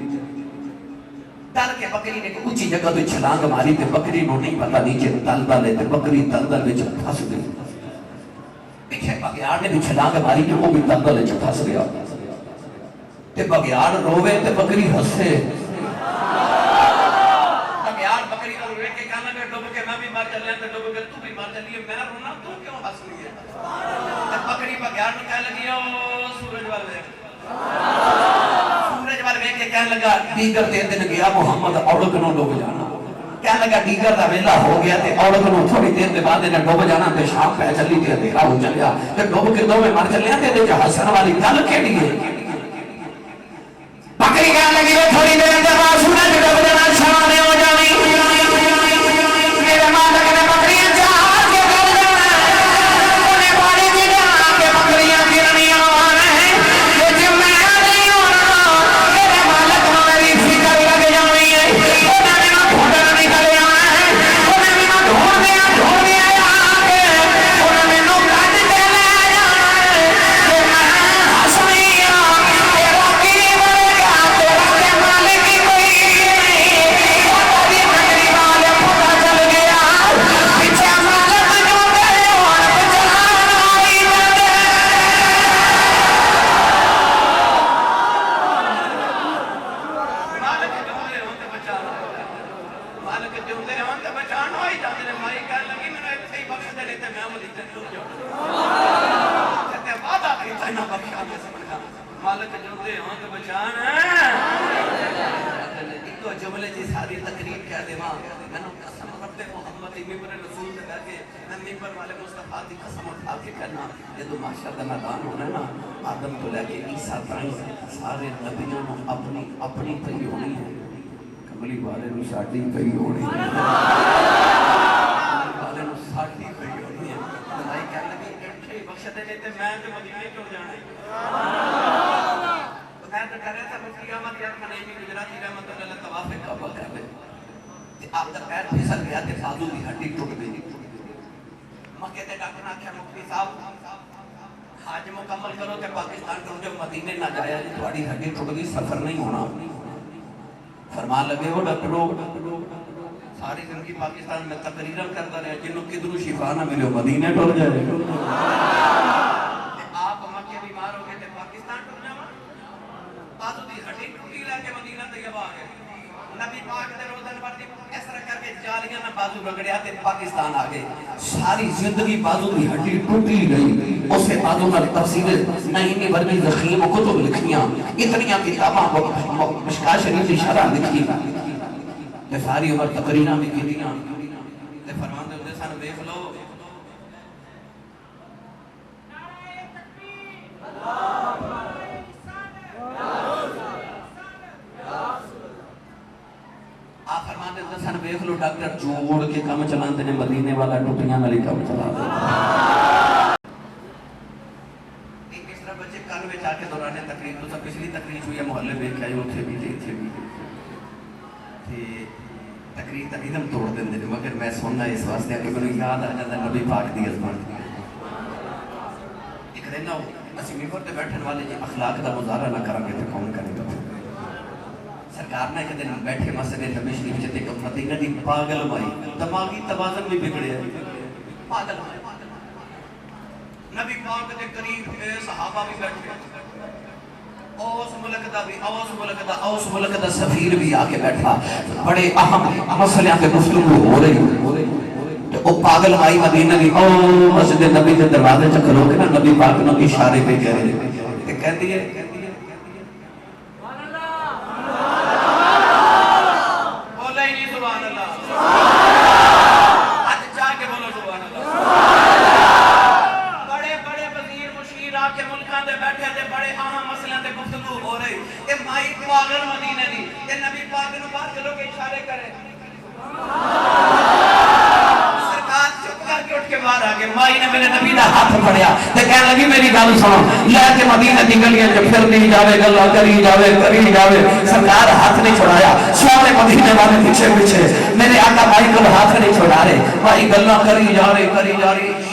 ڈر کے بکری نے اونچی جگہ تو چھلانگ ماری تے بکری نو نہیں پتہ نیچے دلدل ہے تے بکری دلدل وچ پھس گئی پیچھے بگیاڑ نے بھی چھلانگ ماری کہ وہ بھی دلدل وچ پھس گیا تے بگیاڑ روے تے بکری ہسے بگیاڑ بکری کو روے کے کہنے لگا ڈوب کے میں بھی مر چلیا تے ڈوب کے تو بھی مر چلی میں رونا تو کیوں ہنس رہی ہے تے بکری بگیاڑ نو کہنے لگی او سورج وال دیکھ سورج وال ویکھ کے کہنے لگا دیگر دے دن گیا محمد اوڑک نو ڈوب جانا کہنے لگا دیگر دا ویلا ہو گیا تے عورت نو تھوڑی دیر دے بعد انہیں ڈوب جانا تے شام پہ چلی تے اندھیرا ہو چلیا تے ڈوب کے دو میں مر چلیا تے دے ہسن والی گل کیڑی ہے بکری کہنے لگی وہ تھوڑی دیر دے بعد سورج ڈوب جانا شام نے ہو جانی میرے مالک نے بکریاں چار کے کر جانا انہیں باری بھی جانا کہ بکریاں گرنیاں آنا ہے یہ جو میں نہیں ہونا میرے مالک نے میری فکر لگ جانی ہے انہیں بھی نہ ڈھونڈنا نکل جانا ہے انہیں بھی نہ ڈھونڈ دیا آگے انہیں بھی نہ کٹ کے لے جانا ہے کہ میں حسنی تیرا کی بڑے گا تیرا کے مالک کی کوئی نہیں تیری بکری والے پتا چل گیا پیچھے مالک جو گئے اور بچانا آئی بندے مالک جو دے ہوتے بچانا مالک جو دے ہوتے بچانا آئی جاتے ہیں مائی کہنے لگی میں نے اتھے ہی بخش دے لیتے میں عملی تے ڈوب جاؤں کہتے ہیں وعدہ کی تینا بخشا میں سمجھ گا مالک جو دے ہوتے بچانا ایک جملے جی ساری تقریب کہہ دے ماں میں نے قسم رب محمد ممبر رسول سے کہہ کے میں ممبر والے مصطفیٰ دی قسم اٹھا کے کہنا یہ تو معاشر دا میدان ہونا ہے نا آدم تو لے کے عیسیٰ تائیں سارے نبیوں نے اپنی پہی ہونی ہے کملی والے نو ساڑی پہی ہونی ہے کملی والے نو ساڑی پہی ہونی ہے بھائی کہنے لگے اٹھے بخش دے لیتے میں تو مدینے کیوں جانا ہے میں تو کہہ رہا تھا مفتی احمد یار خنیمی گجراتی رحمت اللہ طواف کعبہ کر لے آپ دا پیر پھسل گیا تے بازو دی ہڈی ٹوٹ گئی مکے تے ڈاکٹر نے آخیا مفتی صاحب حج مکمل کرو تے پاکستان کرو جو مدینے نہ جایا جی تھوڑی ہڈی ٹوٹ گئی سفر نہیں ہونا فرمان لگے وہ ڈاکٹروں ساری زندگی پاکستان میں تقریرا کرتا رہا جنوں کدھروں شفا نہ ملے مدینے ٹر جائے آپ مکے بیمار ہو گئے تے پاکستان ٹر جاواں بازو دی ہڈی ٹوٹی لے کے مدینہ طیبہ آ گئے نبی پاک دے روزن پر دی اس طرح کر کے جالیاں نہ بازو رگڑیا تے پاکستان آ گئے ساری زندگی بازو دی ہڈی ٹوٹی گئی اس سے بازو نال تفسیر نعیمی ورگی زخیم کتب لکھیاں اتنیاں کتاباں مشکاہ شریف کی شرح لکھی تے ساری عمر تقریراں بھی کیتیاں تے فرماندے ہوندے سن دیکھ لو آپ فرماندے ہوندے سن دیکھ لو ڈاکٹر جوڑ کے کام چلاندے نے مدینے والا ٹوٹیاں والی کام چلا دے اس طرح بچے کل وچ آ کے دوران تقریر تو سب پچھلی تقریر ہوئی ہے محلے ویکھ آئے اوتھے بھی تے تقریر دا ریدم توڑ دیندے نے مگر میں سننا اس واسطے کہ مینوں یاد آ جاندا نبی پاک دی عظمت ایک دن نہ اسی ممبر تے بیٹھن والے جی اخلاق دا مظاہرہ نہ کریں گے تے کون کرے گا سرکار نے ایک دن بیٹھے مسجد نبی شریف تے ایک مدینہ دی پاگل مائی دماغی توازن بھی بگڑیا پاگل مائی نبی پاک دے قریب صحابہ بھی بیٹھے اوس ملک دا سفیر بھی آ کے بیٹھا بڑے اہم مسئلے پہ گفتگو ہو رہی تو وہ پاگل مائی مدینہ دی او مسجد نبی کے دروازے چ کھلو کے نا نبی پاک نو اشارے پہ کہہ رہے تے کہندی ہے سبحان اللہ بولے ہی نہیں سبحان اللہ ہاتھ چا کے بولو سبحان اللہ بڑے بڑے وزیر مشیر آ کے ملکاں دے بیٹھے تے بڑے اہم مسئلے تے گفتگو ہو رہی اے مائی پاگل مدینہ دی تے نبی پاک نو باہر چلو کے اشارے کرے سرکار چپ کر کے اٹھ کے باہر آ گئے مائی نے میرے نبی دا ہاتھ پھڑیا تے کہنے لگی میری گل سنو لے کے مدینہ دی گلیاں جو پھرنی جاوے گلاں کری جاوے سرکار ہاتھ نہیں چھڑایا سارے مدینے والے پیچھے پیچھے میرے آقا مائی کو ہاتھ نہیں چھڑا رہے مائی گلاں کری جا رہی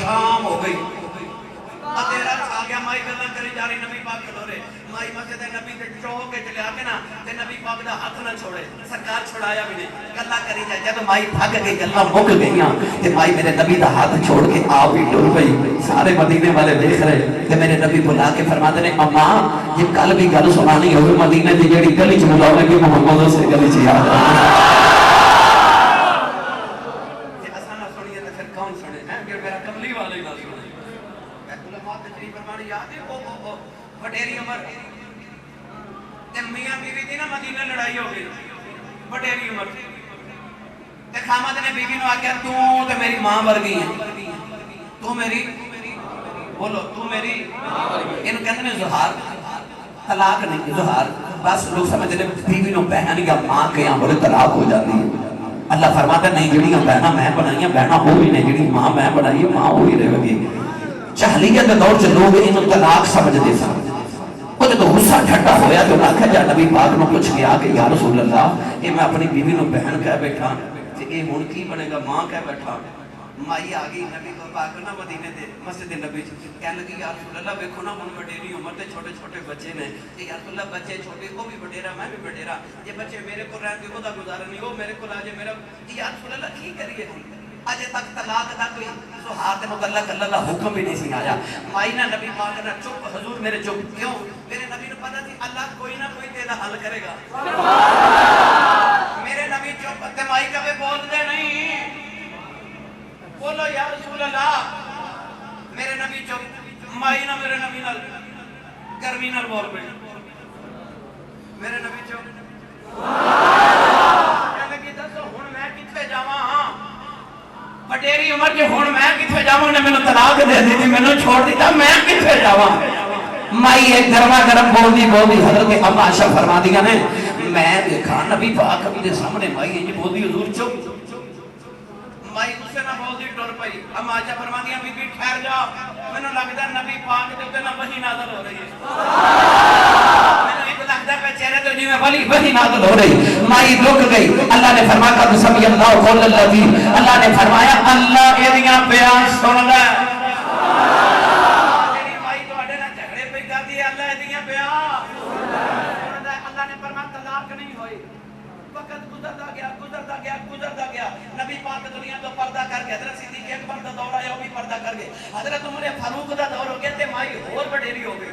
شام ہو گئی اندھیرا آ گیا مائی گلاں کری جا رہی نبی پاک کھلو رہے مائی مسجد نبی تے چوک کے چلے آ کے نا تے نبی پاک دا ہاتھ نہ چھوڑے سرکار چھڑایا بھی نہیں گلاں کری جائے جب مائی بھاگ گئی گلاں مک گئیاں تے مائی میرے نبی دا ہاتھ چھوڑ کے آپ ہی ٹر گئی سارے مدینے والے دیکھ رہے تے میرے نبی بلا کے فرماتے نے اماں یہ کل بھی گل سنانی ہوگی مدینے دی جڑی گلی چ بلاوے کہ محمد سے گلی چ یاد آ جے اساں نہ سنیے تے پھر کون سنے ہیں کہ میرا کملی والے نہ سنے علماء تجریب فرمانے یاد ہے او وڈیری عمر تے میاں بیوی دی نا مدینہ لڑائی ہو گئی وڈیری عمر تے خامد نے بیوی نو آکھیا تو تے میری ماں ورگی ہے، تو میری بولو تو میری ان کہتے ہیں زہار، طلاق نہیں زہار، بس لوگ سمجھ لیں بیوی نو بہن یا ماں کے یہاں بولے طلاق ہو جاتی ہے۔ اللہ فرماتا نہیں جڑیاں بہنا میں بنائیاں بہنا ہو بھی نہیں، جڑی ماں میں بنائی ماں ہو ہی رہے گی۔ جاہلیت دور سے لوگ انہوں طلاق سمجھ دے سا، وہ جب غصہ ٹھٹا ہویا تو نہ کہا جا نبی پاک نو پوچھ گیا کہ یا رسول اللہ یہ میں اپنی بیوی نو بہن کہہ بیٹھا کہ یہ ہون کی بنے گا ماں کہہ بیٹھا۔ مائی آگئی نبی کو پاک نہ مدینے دے مسجد نبی کہنے لگی یا رسول اللہ بیکھو نا من وڈیری عمر دے چھوٹے چھوٹے بچے نے کہ یا رسول اللہ بچے چھوٹے وہ بھی وڈیرا میں بھی وڈیرا، یہ بچے میرے کو رہن دے وہ دا گزارا نہیں وہ میرے کو لاجے میرا یا رسول اللہ کی کریے اجے تک طلاق دا کوئی سہاد متعلق اللہ دا حکم بھی نہیں سی آیا۔ مائی نہ نبی پاک نہ چپ حضور میرے چپ کیوں؟ میرے نبی نے پتہ تھی اللہ کوئی نہ کوئی تیرا حل کرے گا۔ میرے نبی چپ تے مائی کبھی بول دے نہیں، بولو یا رسول اللہ میرے نبی چپ، مائی نہ میرے نبی نال گرمی نال بول پڑی، میرے نبی چپ کہنے لگی دسو ہن میں کتھے جاواں ہاں وڈیری عمر کے ہن میں کتھے جاواں نے مینوں طلاق دے دی مینوں چھوڑ دیتا میں کتھے جاواں۔ مائی ایک گرما گرم بول دی حضرت اما عائشہ فرما دیا نے میں دیکھا نبی پاک ابھی دے سامنے مائی یہ بول دی حضور چپ، مائی اس سے نہ بول دی ٹور پئی۔ اما عائشہ فرما دیا بی بی ٹھہر جا مینوں لگدا نبی پاک دے اوتے نہ وحی نازل ہو رہی ہے، مینوں ایک لگدا پہ چہرے تے جویں وحی نازل ہو رہی۔ مائی رک گئی، اللہ نے فرمایا قد سمع اللہ قول الذی، اللہ نے فرمایا اللہ ایدیاں بیان سن لے۔ جڑی مائی تواڈے نال جھگڑے پئی کردی ہے اللہ ایدیاں بیان سن لے۔ اللہ نے فرمایا طلاق نہیں ہوئی، وقت گزرتا گیا نبی پاک دنیا تو پردہ کر کے حضرت صدیق اکبر دا دور آیا وہ بھی پردہ کر گئے، حضرت عمر فاروق دا دور ہو گیا تے مائی اور وڈیری ہو گئی۔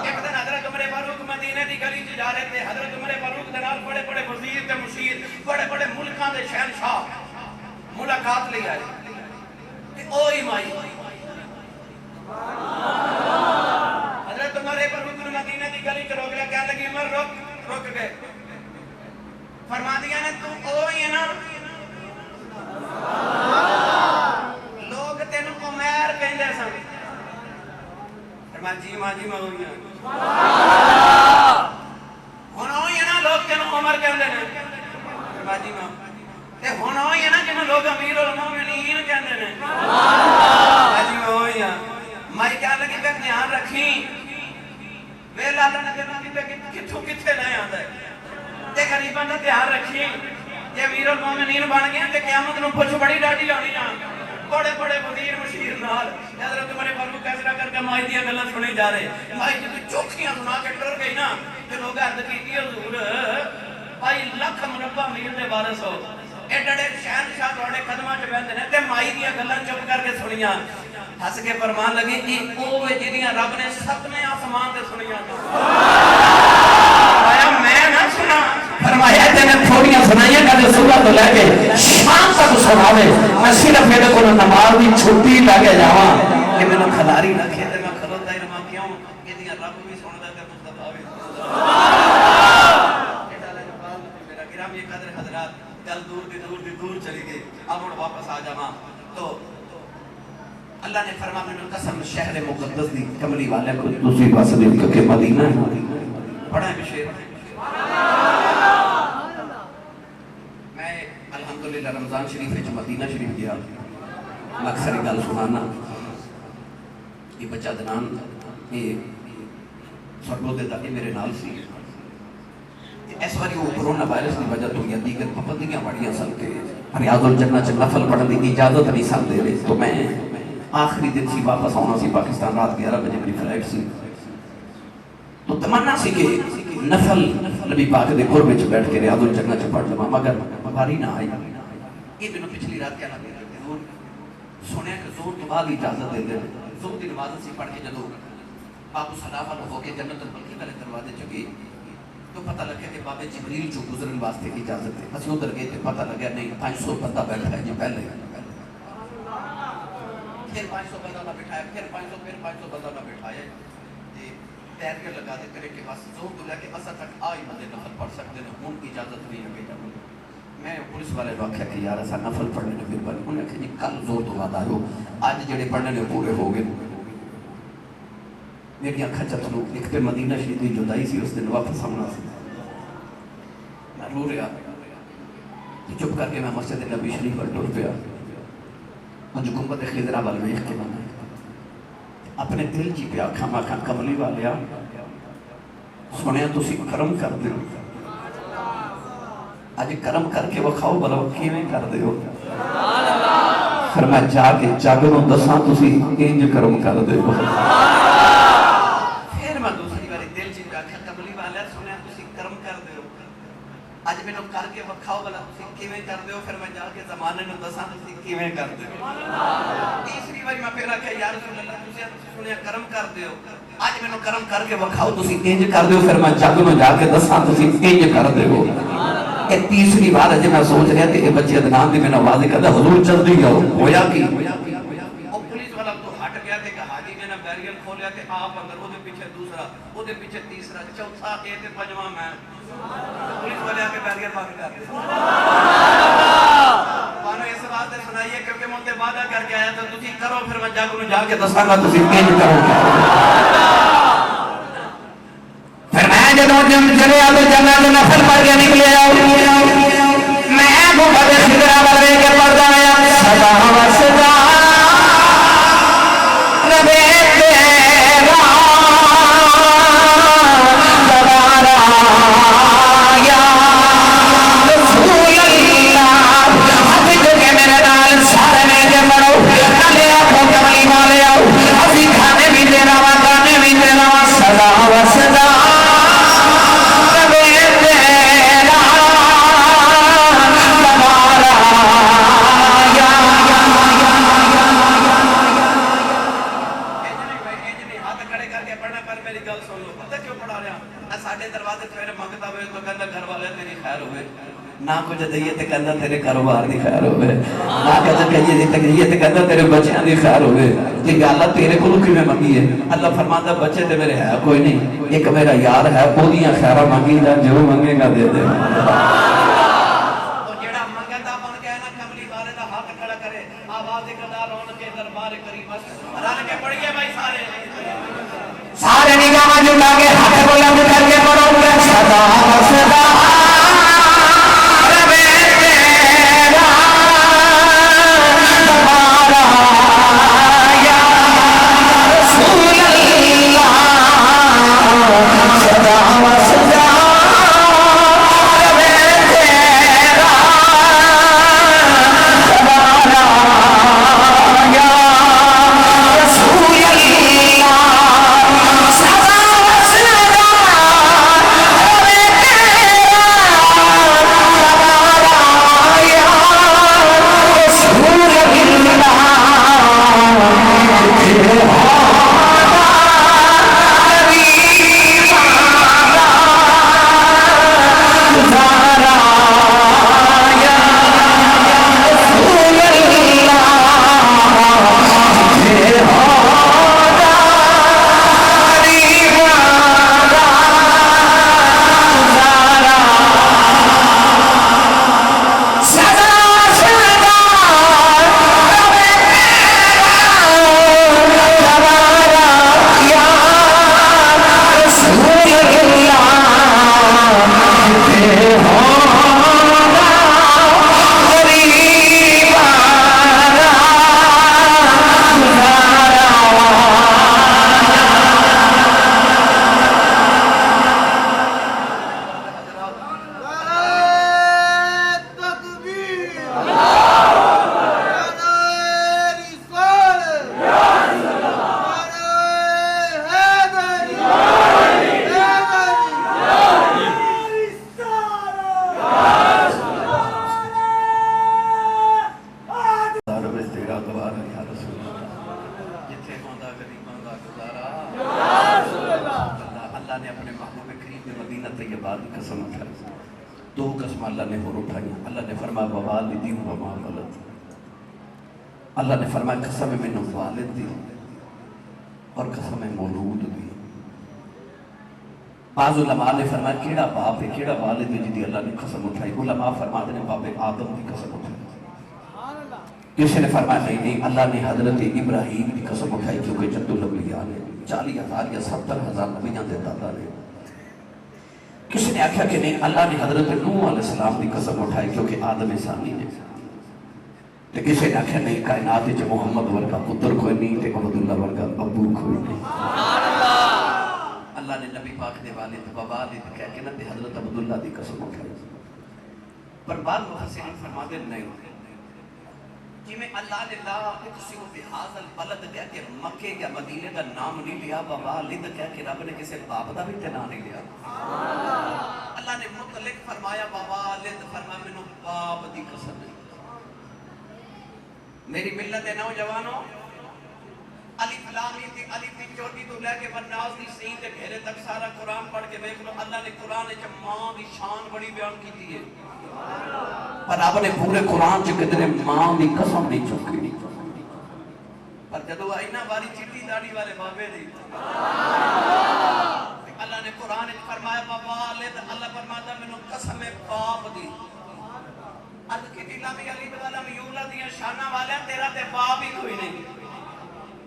ایک دن حضرت عمر فاروق مدینے دی گلی چ جا رہے تھے، حضرت عمر فاروق دے نال بڑے بڑے وزیر تے مشیر بڑے بڑے ملکاں دے شہنشاہ ملاقات لے آئے تے اوہی مائی حضرت عمر فاروق مدینے دی گلی چ روک لیا، کہنے لگی عمر رک گئے، فرما دیا نے تو اوہی ہے نا لوگ تینوں عمر کہندے سن، فرما جی ماں ہوئی ہیں ہن اوہی ہے نا لوگ تینوں عمر کہندے نے، فرما جی ماں تے ہن اوہی ہے نا جنوں لوگ امیر المومنین کہندے نے، جی میں اوہی ہاں۔ مائی کہنے لگی تے دھیان رکھی وے لالا نے کتھوں کتھے لے آندا ہے تے غریباں دا دھیان رکھی، جے امیر المومنین بن گئے تے قیامت نوں پچھ بڑی ڈاڈی ہونی آ بڑے بڑے وزیر مشیر نال۔ حضرت عمر فاروق فیصلہ کر کے مائی دیاں گلاں سنی جا رہے، مائی جدوں چوکھیاں سنا کے ٹر گئی نا تے لوگ عرض کیتی حضور بھائی لکھ مربع میل دے وارث ہو، ایڈے شہنشاہ تواڈے قدماں چ بیٹھے نے تے مائی دیاں گلاں چپ کر کے سنیاں، ہس کے فرمان لگی اے او وے جڑیاں رب نے سپنے آسمان تے سنیاں، فرمایا میں نہ سنا، فرمایا تینے تھوڑیاں سنائیاں کہ صبح تو لے کے شام تک سناوے، میں صرف یہ کو نماز دی چھٹی لگے جاواں کہ مینوں کھلاری رکھے تے میں کھلوتا ہی رہواں کیوں کہ دیاں رب بھی سندا تے مصطفیٰ بھی سندا۔ میرا گرامی قدر حضرات گل دور چلی گئی، اب ہن واپس آ جاواں تو اللہ نے فرمایا میں قسم شہر مقدس دی کملی والے کو دوسری پاس دے کہ مدینہ پڑھا ہے شعر میں الحمدللہ رمضان شریف وچ مدینہ شریف گیا، میں اکثر گل سنانا یہ بچہ دنان یہ سربودے دا میرے نال سی، اس باری وہ کرونا وائرس کی وجہ تو یا دیگر پابندیاں بڑیاں سن کے ریاض الجنہ چ نفل پڑھنے کی اجازت نہیں سن دے رہے، تو میں آخری دن سی واپس آنا سی پاکستان، رات 11 بجے میری فلائٹ سی، تو تمنا سی کہ نفل نبی پاک دے گھر وچ بیٹھ کے ریاض الجنہ چ پڑھ لواں، مگر باری نہ آئی۔ یہ مینوں پچھلی رات کہنا پیا کہ ضرور سنیا کہ زور تو بعد اجازت دے دے، زور دی نماز سی پڑھ کے جدوں آپ سلام ہو کے جنت البقیع والے دروازے چ گئے تو پتہ لگا کہ بابے جبریل جو گزرن واسطے اجازت ہے، اسی ادھر گئے تو پتہ لگا نہیں 500 بندہ بیٹھا ہے جی پہلے، پھر 500 بندہ نہ بٹھایا، پھر 500 بندہ نہ بٹھایا، پیر کے لگا دے کرے کہ بس زور تو لے کے اسا تک آئی مدے نفل پڑھ سکتے ہیں، ہون کی اجازت نہیں لگے جب میں پولیس والے کو آخیا کہ یار ایسا نفل پڑھنے نے مہربانی انہوں نے آخیا جی کل زور تو بعد آئے ہو اج جڑے پڑھنے نے پورے ہو گئے میری اکھاں چتلو ایک تے مدینہ شریف کی جدائی سی اس دن واپس آنا سی میں رو رہا چپ کر کے میں مسجد نبی شریف پر ٹر پیا مجھے گنبد خضرا وال ویکھ کے میں اپنے دل چ پیا آکھاں میں آکھاں کملی والیا سنیا تسی کرم کر دیو اج کرم کر کے وکھاؤ بھلا کیویں کر دیو پھر میں جا کے جگ نوں دساں تسی انج کرم کر دیو پھر میں دوسری باری دل چ پیا آکھاں کملی والیا سنیا تسی کرم کر دیو اج مینوں کر کے وکھاؤ بھلا تسی کیویں کر دیو پھر میں جا کے زمانے نوں دساں تسی کیویں کر دیو تیسری باری میں پھر آکھیا یا رسول اللہ تسی سنیا کرم کر دیو اج مینوں کرم کر کے وکھاؤ تسی انج کر دیو پھر میں جگ نوں جا کے دساں تسی انج کر دیو اے تیسری بار اج میں سوچ رہا کہ اے بچے ادنان دی میں آواز کہدا حضور جلدی آؤ ہویا کی او پولیس والا تو ہٹ گیا تے کہ حاجی نے بیریئر کھولیا تے آپ اندر او دے پیچھے دوسرا او دے پیچھے تیسرا چوتھا اے تے پنجواں میں پولیس والے آ کے بیریئر بند کر دیا مانو اس بات سے سنائیے کیونکہ میں تے وعدہ کر کے آیا تو تسی کرو پھر میں جگ نوں جا کے دساں گا تسی انج کرو پھر میں جدوں جم چلے آ تے جنت نفل پڑھ کے نکلے آؤ میں گنبد خضرا وال ویکھ کے پڑھدا آیا سدا وسدا ربے تیرا دوبارہ یا رسول اللہ اب جو کہ میرے نال سارے میں کے پڑھو نالے آپو کملی والے آؤ اسی کھانے بھی تیرا وا گانے بھی تیرا وا سدا وسدا نہ کچھ دئیے تے کہندا تیرے کاروبار دی خیر ہوے نہ کچھ کہیے تے کہندا تیرے بچیاں دی خیر ہوے تے اللہ تیرے کولوں کیویں منگی ہے اللہ فرماتا بچے تے میرے ہے کوئی نہیں ایک میرا یار ہے اودیاں خیراں منگی جا جو منگے گا دے دے او جیڑا منگدا بن کے نا کملی والے دا ہاتھ کھڑا کرے آواز کدا رون کے دربار کریم رل کے پڑھیے بھائی سارے نگاہ جھکا کے ہاتھ بلند کر کے پڑھو سدا سدا دو قسم اللہ نے اور اٹھائی اللہ نے فرمایا ووالدی وما ولد اللہ نے فرمایا قسم میں والد دی اور قسم مولود دی بعض علماء نے فرمایا کیڑا باپ ہے کیڑا والد ہے جدی اللہ نے قسم اٹھائی؟ علماء فرماتے ہیں باپ آدم کی قسم اٹھائی۔ کسی نے فرمایا نہیں اللہ نے حضرت ابراہیم کی قسم اٹھائی کیونکہ جد الاولیاء نے 40,000 یا 70,000 نبیاں دے دادا نے۔ کسی نے آکھا کہ نہیں اللہ نے حضرت نوح علیہ السلام کی قسم اٹھائی کیونکہ آدم ثانی نے۔ تو کسی نے آکھا نہیں کائنات جو محمد ورگا پتر کوئی نہیں تے عبداللہ ورگا ابو کوئی نہیں۔ اللہ نے نبی پاک دے والد ووالد کہہ کے نہ تے حضرت عبداللہ دی قسم اٹھائی۔ پر بعض مفسرین فرماتے نہیں کہ میں اللہ نے لا اقسم بہذا البلد کہہ کے مکے یا مدینے کا نام نہیں لیا، ووالد کہہ کے رب نے کسی باپ دا بھی نام نہیں لیا۔ اللہ نے مطلق فرمایا ووالد، فرمایا میں باپ دی قسم ہے۔ میری ملت نوجوانوں الف لام میم دی الف دی چوٹی تو لے کے والناس دی سین دے گھیرے تک سارا قرآن پڑھ کے دیکھ لو، اللہ نے قرآن وچ ماں دی شان بڑی بیان کی ہے، پر آپ نے پورے قرآن چ کدھر ماں دی قسم نہیں چکی۔ پر جدو آئی نا باری چٹی داڑھی والے بابے دی، اللہ نے قرآن وچ فرمایا ووالد، اللہ فرماتا مینوں قسم باپ دی۔ اد کی دلا میں علی والا میولا دیاں شاناں والا تیرا تے باپ ہی کوئی نہیں۔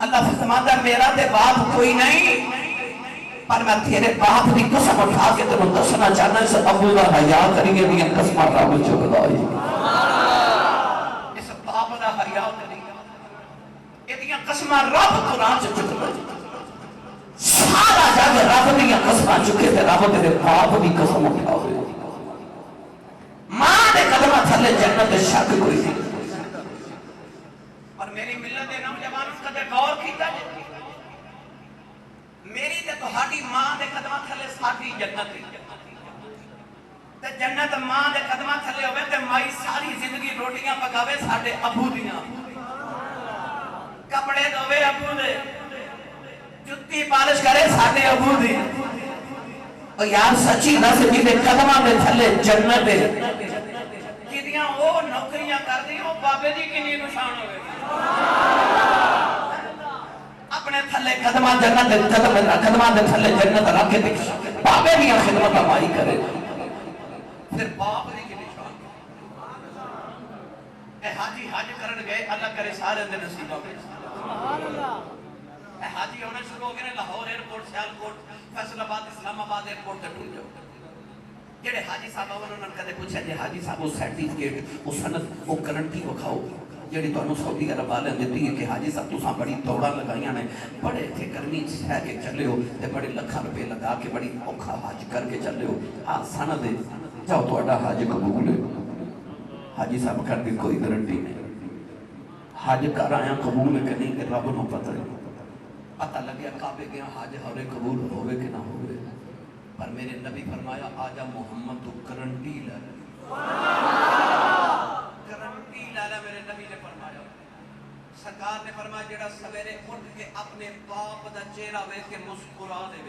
اللہ فرماتا میرا تے باپ کوئی نہیں، پر میں تیرے باپ دی قسم اٹھا کے تمہیں دسنا چاہنا اس ابو دا حیا کریے دیاں قسماں رب چکدا ہے۔ اس باپ دا حیا کریے اے دیاں قسماں رب قرآن چ چکدا ہے۔ سارا جگ رب دیاں قسماں چکے تے رب تیرے باپ دی قسم اٹھاوے۔ ماں دے قدمہ تھلے جنت شک کوئی نہیں۔ اور میری ملت نوجوانوں کدے غور کیتا جائے میری تے تہاڈی ماں دے قدمہ تھلے ساڈی جنت تے جنت ماں دے قدمہ تھلے ہوئے تے مائی ساری زندگی روٹیاں پکاوے ساڈے ابو دیاں، کپڑے دھوے ابو دے، جُتی پالش کرے ساڈے ابو دی۔ اور یار سچی دس جی دے قدمہ دے تھلے جنت ہے جدیاں وہ نوکریاں کر دی وہ بابے دی کنی نشان ہوئے اپنے تھلے قدمہ جنت قدمہ دے تھلے جنت رکھ کے بابے دی خدمت ہماری کرے پھر باپ دی کنی نشان اے حاجی حج کرن گئے اللہ کرے سارے دے نصیبہ میں اے حاجی ہونے شروع ہو گئے لاہور ایئرپورٹ سیالکوٹ فیصل آباد اسلام آباد ایئرپورٹ تے ٹر جاؤ جڑے حاجی صاحب انہوں نے کدے پوچھا جی حاجی صاحب وہ سرٹیفکیٹ وہ سند وہ گارنٹی وکھاؤ جڑی تانوں سعودی عرب والے دتی ہے کہ حاجی صاحب تساں بڑی دوڑاں لگائیاں نے بڑے تھے گرمی ہے کہ چلے ہو تے بڑے لاکھاں روپے لگا کے بڑی اوکھا حج کر کے چلے ہو آ سند جاؤ تہاڈا حج قبول ہے۔ حاجی صاحب کر دی کوئی گارنٹی نہیں، حج کر آیا قبول ہے کہ نہیں کہ رب نوں پتہ ہے۔ پتہ لگیا کعبے گیا حج ہورے قبول ہوئے کہ نہ ہوئے، پر میرے نبی فرمایا آجا محمد تو گارنٹی لے گارنٹی لے میرے نبی نے فرمایا۔ سرکار نے فرمایا جڑا سویرے اٹھ کے اپنے باپ دا چہرہ ویکھ کے مسکرا دے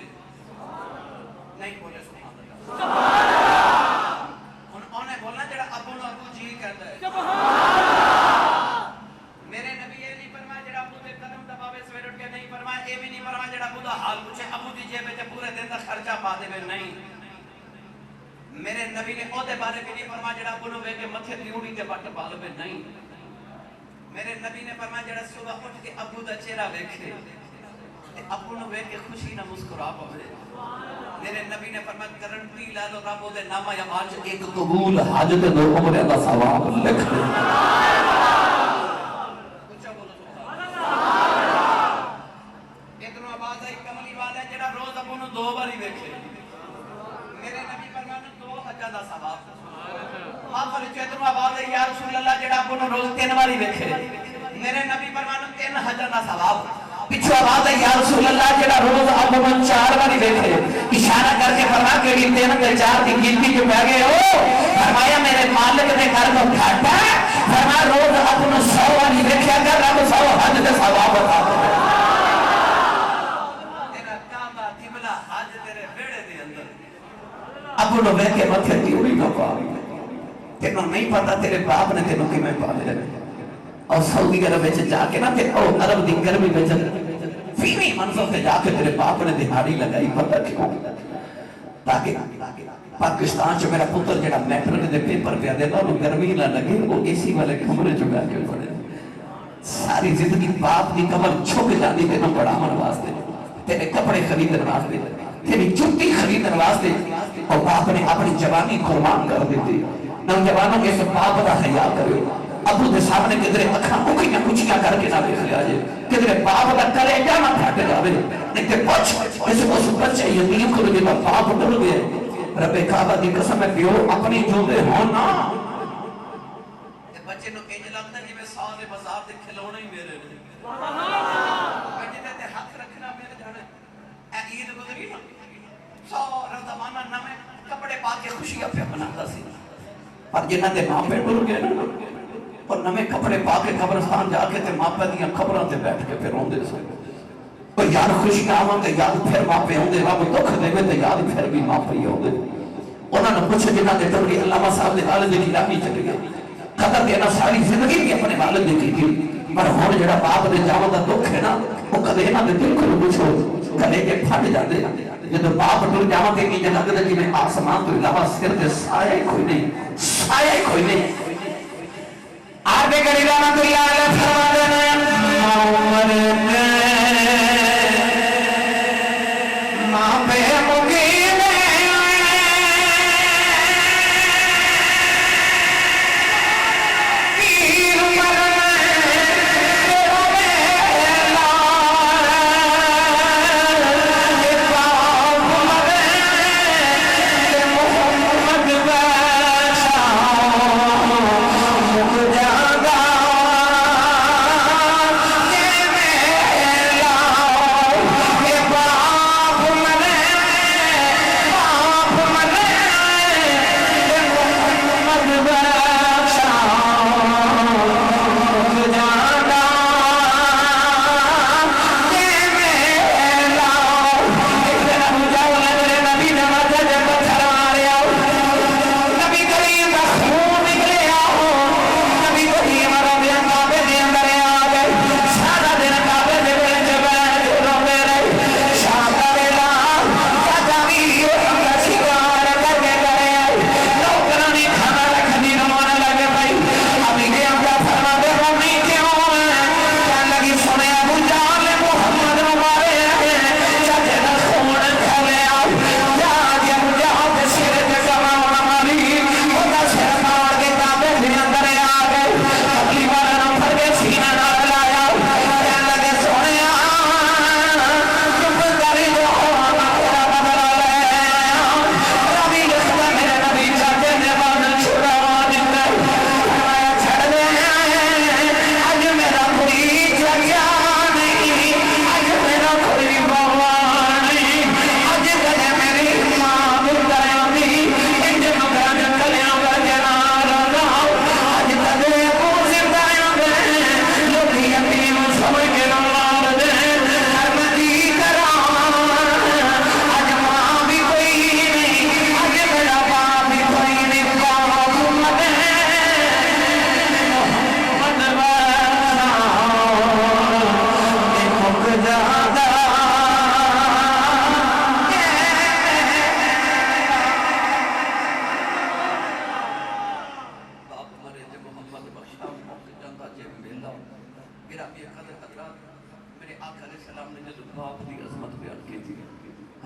نہیں بولے سبحان اللہ انہیں بولنا جڑا ابو نو ابو جی کہتا ہے میرے نبی یہ نہیں فرمایا جڑا ابو دے قدم دباوے سویرے اٹھ کے نہیں فرمایا اے بھی نہیں فرمایا جڑا ابو دا حال پوچھے ابو دی جیب وچ پورے دن دا خرچہ پا دے نہیں۔ میرے نبی نے او دے بارے بھی نہیں فرمایا جڑا ابو نو ویکھ کے متھے تے اوڑی تے وٹ پا لے نہیں۔ میرے نبی نے فرمایا جڑا صبح اٹھ کے ابو دا چہرہ ویکھے تے ابو نو ویکھ کے خوشی نہ مسکرا پاوے۔ میرے نبی نے فرمایا گارنٹی لے لو رب دے نام یا آج ایک قبول حج تے دو عمرے دا ثواب لکھ دے۔ دو باری ویکھے میرے نبی فرمایا دو حجاں دا ثواب ماں چیتن آواز ہے یا رسول اللہ جڑا ابو نو روز 3 باری ویکھے میرے نبی فرمایا 3 حجاں دا ثواب پیچھے آواز ہے یا رسول اللہ جڑا روز ابو نو 4 باری ویکھے اشارہ کر کے فرمایا کہ 3 تے 4 دی گنتی جو پہ گئے ہو فرمایا میرے مالک نے گھر کو گھاٹا فرمایا روز ابو نو 100 باری ویکھیا کر رب 100 حج دے ثواب عطا کرے۔ ابو نو ویکھ کے متھے تے اوڑی نہ پا تینوں نہیں پتا تیرے باپ نے تینوں کیویں پالیا اور سعودی عرب وچ جا کے نا تے او عرب دی گرمی وچ فیویں منظر تے جا کے تیرے باپ نے دہاڑی لگائی پتہ کیوں تاکہ پاکستان چ میرا پتر جڑا میٹرک دے پیپر پہ دینا انہوں گرمی نہ لگے وہ اے سی والے کمرے چ بیٹھ کے پڑھے ساری زندگی باپ کی کمر جھک جاتی تینوں پڑھاون واسطے تیرے کپڑے خریدن واسطے تیری جُتی خریدن واسطے اور باپ نے اپنی جوانی قربان کر دیتی نوجوانوں کے باپ کا حیا کرو ابو دے سامنے کدھر اکھاں کھیاں کچیاں کر کے نہ دیکھ لیا جائے کدھر باپ کا کلیجہ نہ پھٹ جاوے نہیں تے پوچھ اس بچے یتیم کو جب باپ ڈر گئے رب کعبہ دی قسم ہے پیو اپنی جوندے ہوں نا بچے نو انج لگتا ہے جویں سارے بازار دے کھلونے ہی میرے نے بچے تے ہاتھ رکھنا میرے جانے اے عید گزری نا سارا زمانہ نویں کپڑے پا کے خوشیاں پہ مناتا سی پر جنہاں دے ماں پہ ڈر گئے نا اور نویں کپڑے پا کے قبرستان جا کے تے ماں پہ دیاں قبراں تے بیٹھ کے پھر روندے سن اور یار خوشیاں آواں تے یاد پھر ماں پہ ہوندے رب دکھ دے تے یاد پھر بھی ماں پہ ہوندے انہاں نے پوچھا جنہاں دے ڈر گئے علامہ صاحب دے والد دی گرامی چلے گئے قدر دینا ساری زندگی بھی اپنے والد دی کی پر ہن جڑا باپ دے جاواں دا دکھ ہے نا وہ کدے انہاں دے دل کو پوچھو کدے کہ پھٹ جاندے جب باپ ٹر جاواں تے نہیں لگدا جی میں آسمان تو علاوہ سر تے سایہ کوئی نہیں سایہ کوئی نہیں آگے گڑی رحمت اللہ علیہ فرما دینا عمر ماں پہ مقیم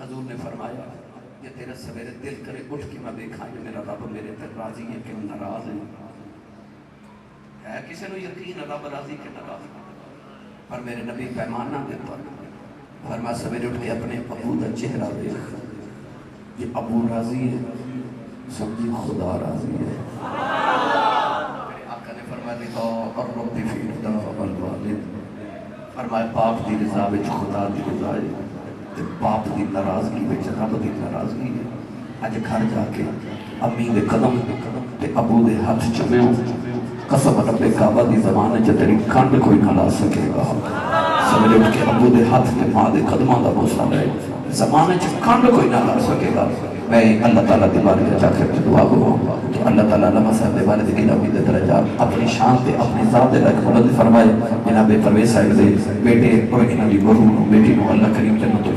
حضور نے فرمایا کہ تیرا سویرے دل کرے اٹھ کے میں دیکھا کہ میرا رب میرے پر راضی ہے کہ ناراض ہے کسی نے یقین رب راضی کہ ناراض پر میرے نبی پیمانہ دیتا فرما سویرے اٹھ کے اپنے ابو کا چہرہ دیکھ یہ ابو راضی ہے سمجھی خدا راضی ہے میرے آقا نے فرمایا دیتا اور رب فی رضا والوالد فرمایا باپ دی رضا وچ خدا دی رضا ہے باپ دی ناراضگی وچ رب دی ناراضگی ہے اج گھر جا کے امی دے قدم تے ابو دے ہاتھ چومیو قسم رب کعبہ دی زبان وچ تیری کھنڈ کوئی نہ لا سکے گا سویرے اٹھ کے ابو دے ہاتھ تے ماں دے قدماں دا بوسہ لے زبان وچ کھنڈ کوئی نہ لا سکے گا میں اللہ تعالیٰ دی بارے جا کے دعا کروں کہ اللہ تعالیٰ علامہ صاحب دے والد کی نبی دے درجات اپنی شان تے اپنی ذات دے رکھ بلند فرمائے جناب پرویز صاحب دے بیٹے اور انہاں دی بہو بیٹی نو اللہ کریم جنت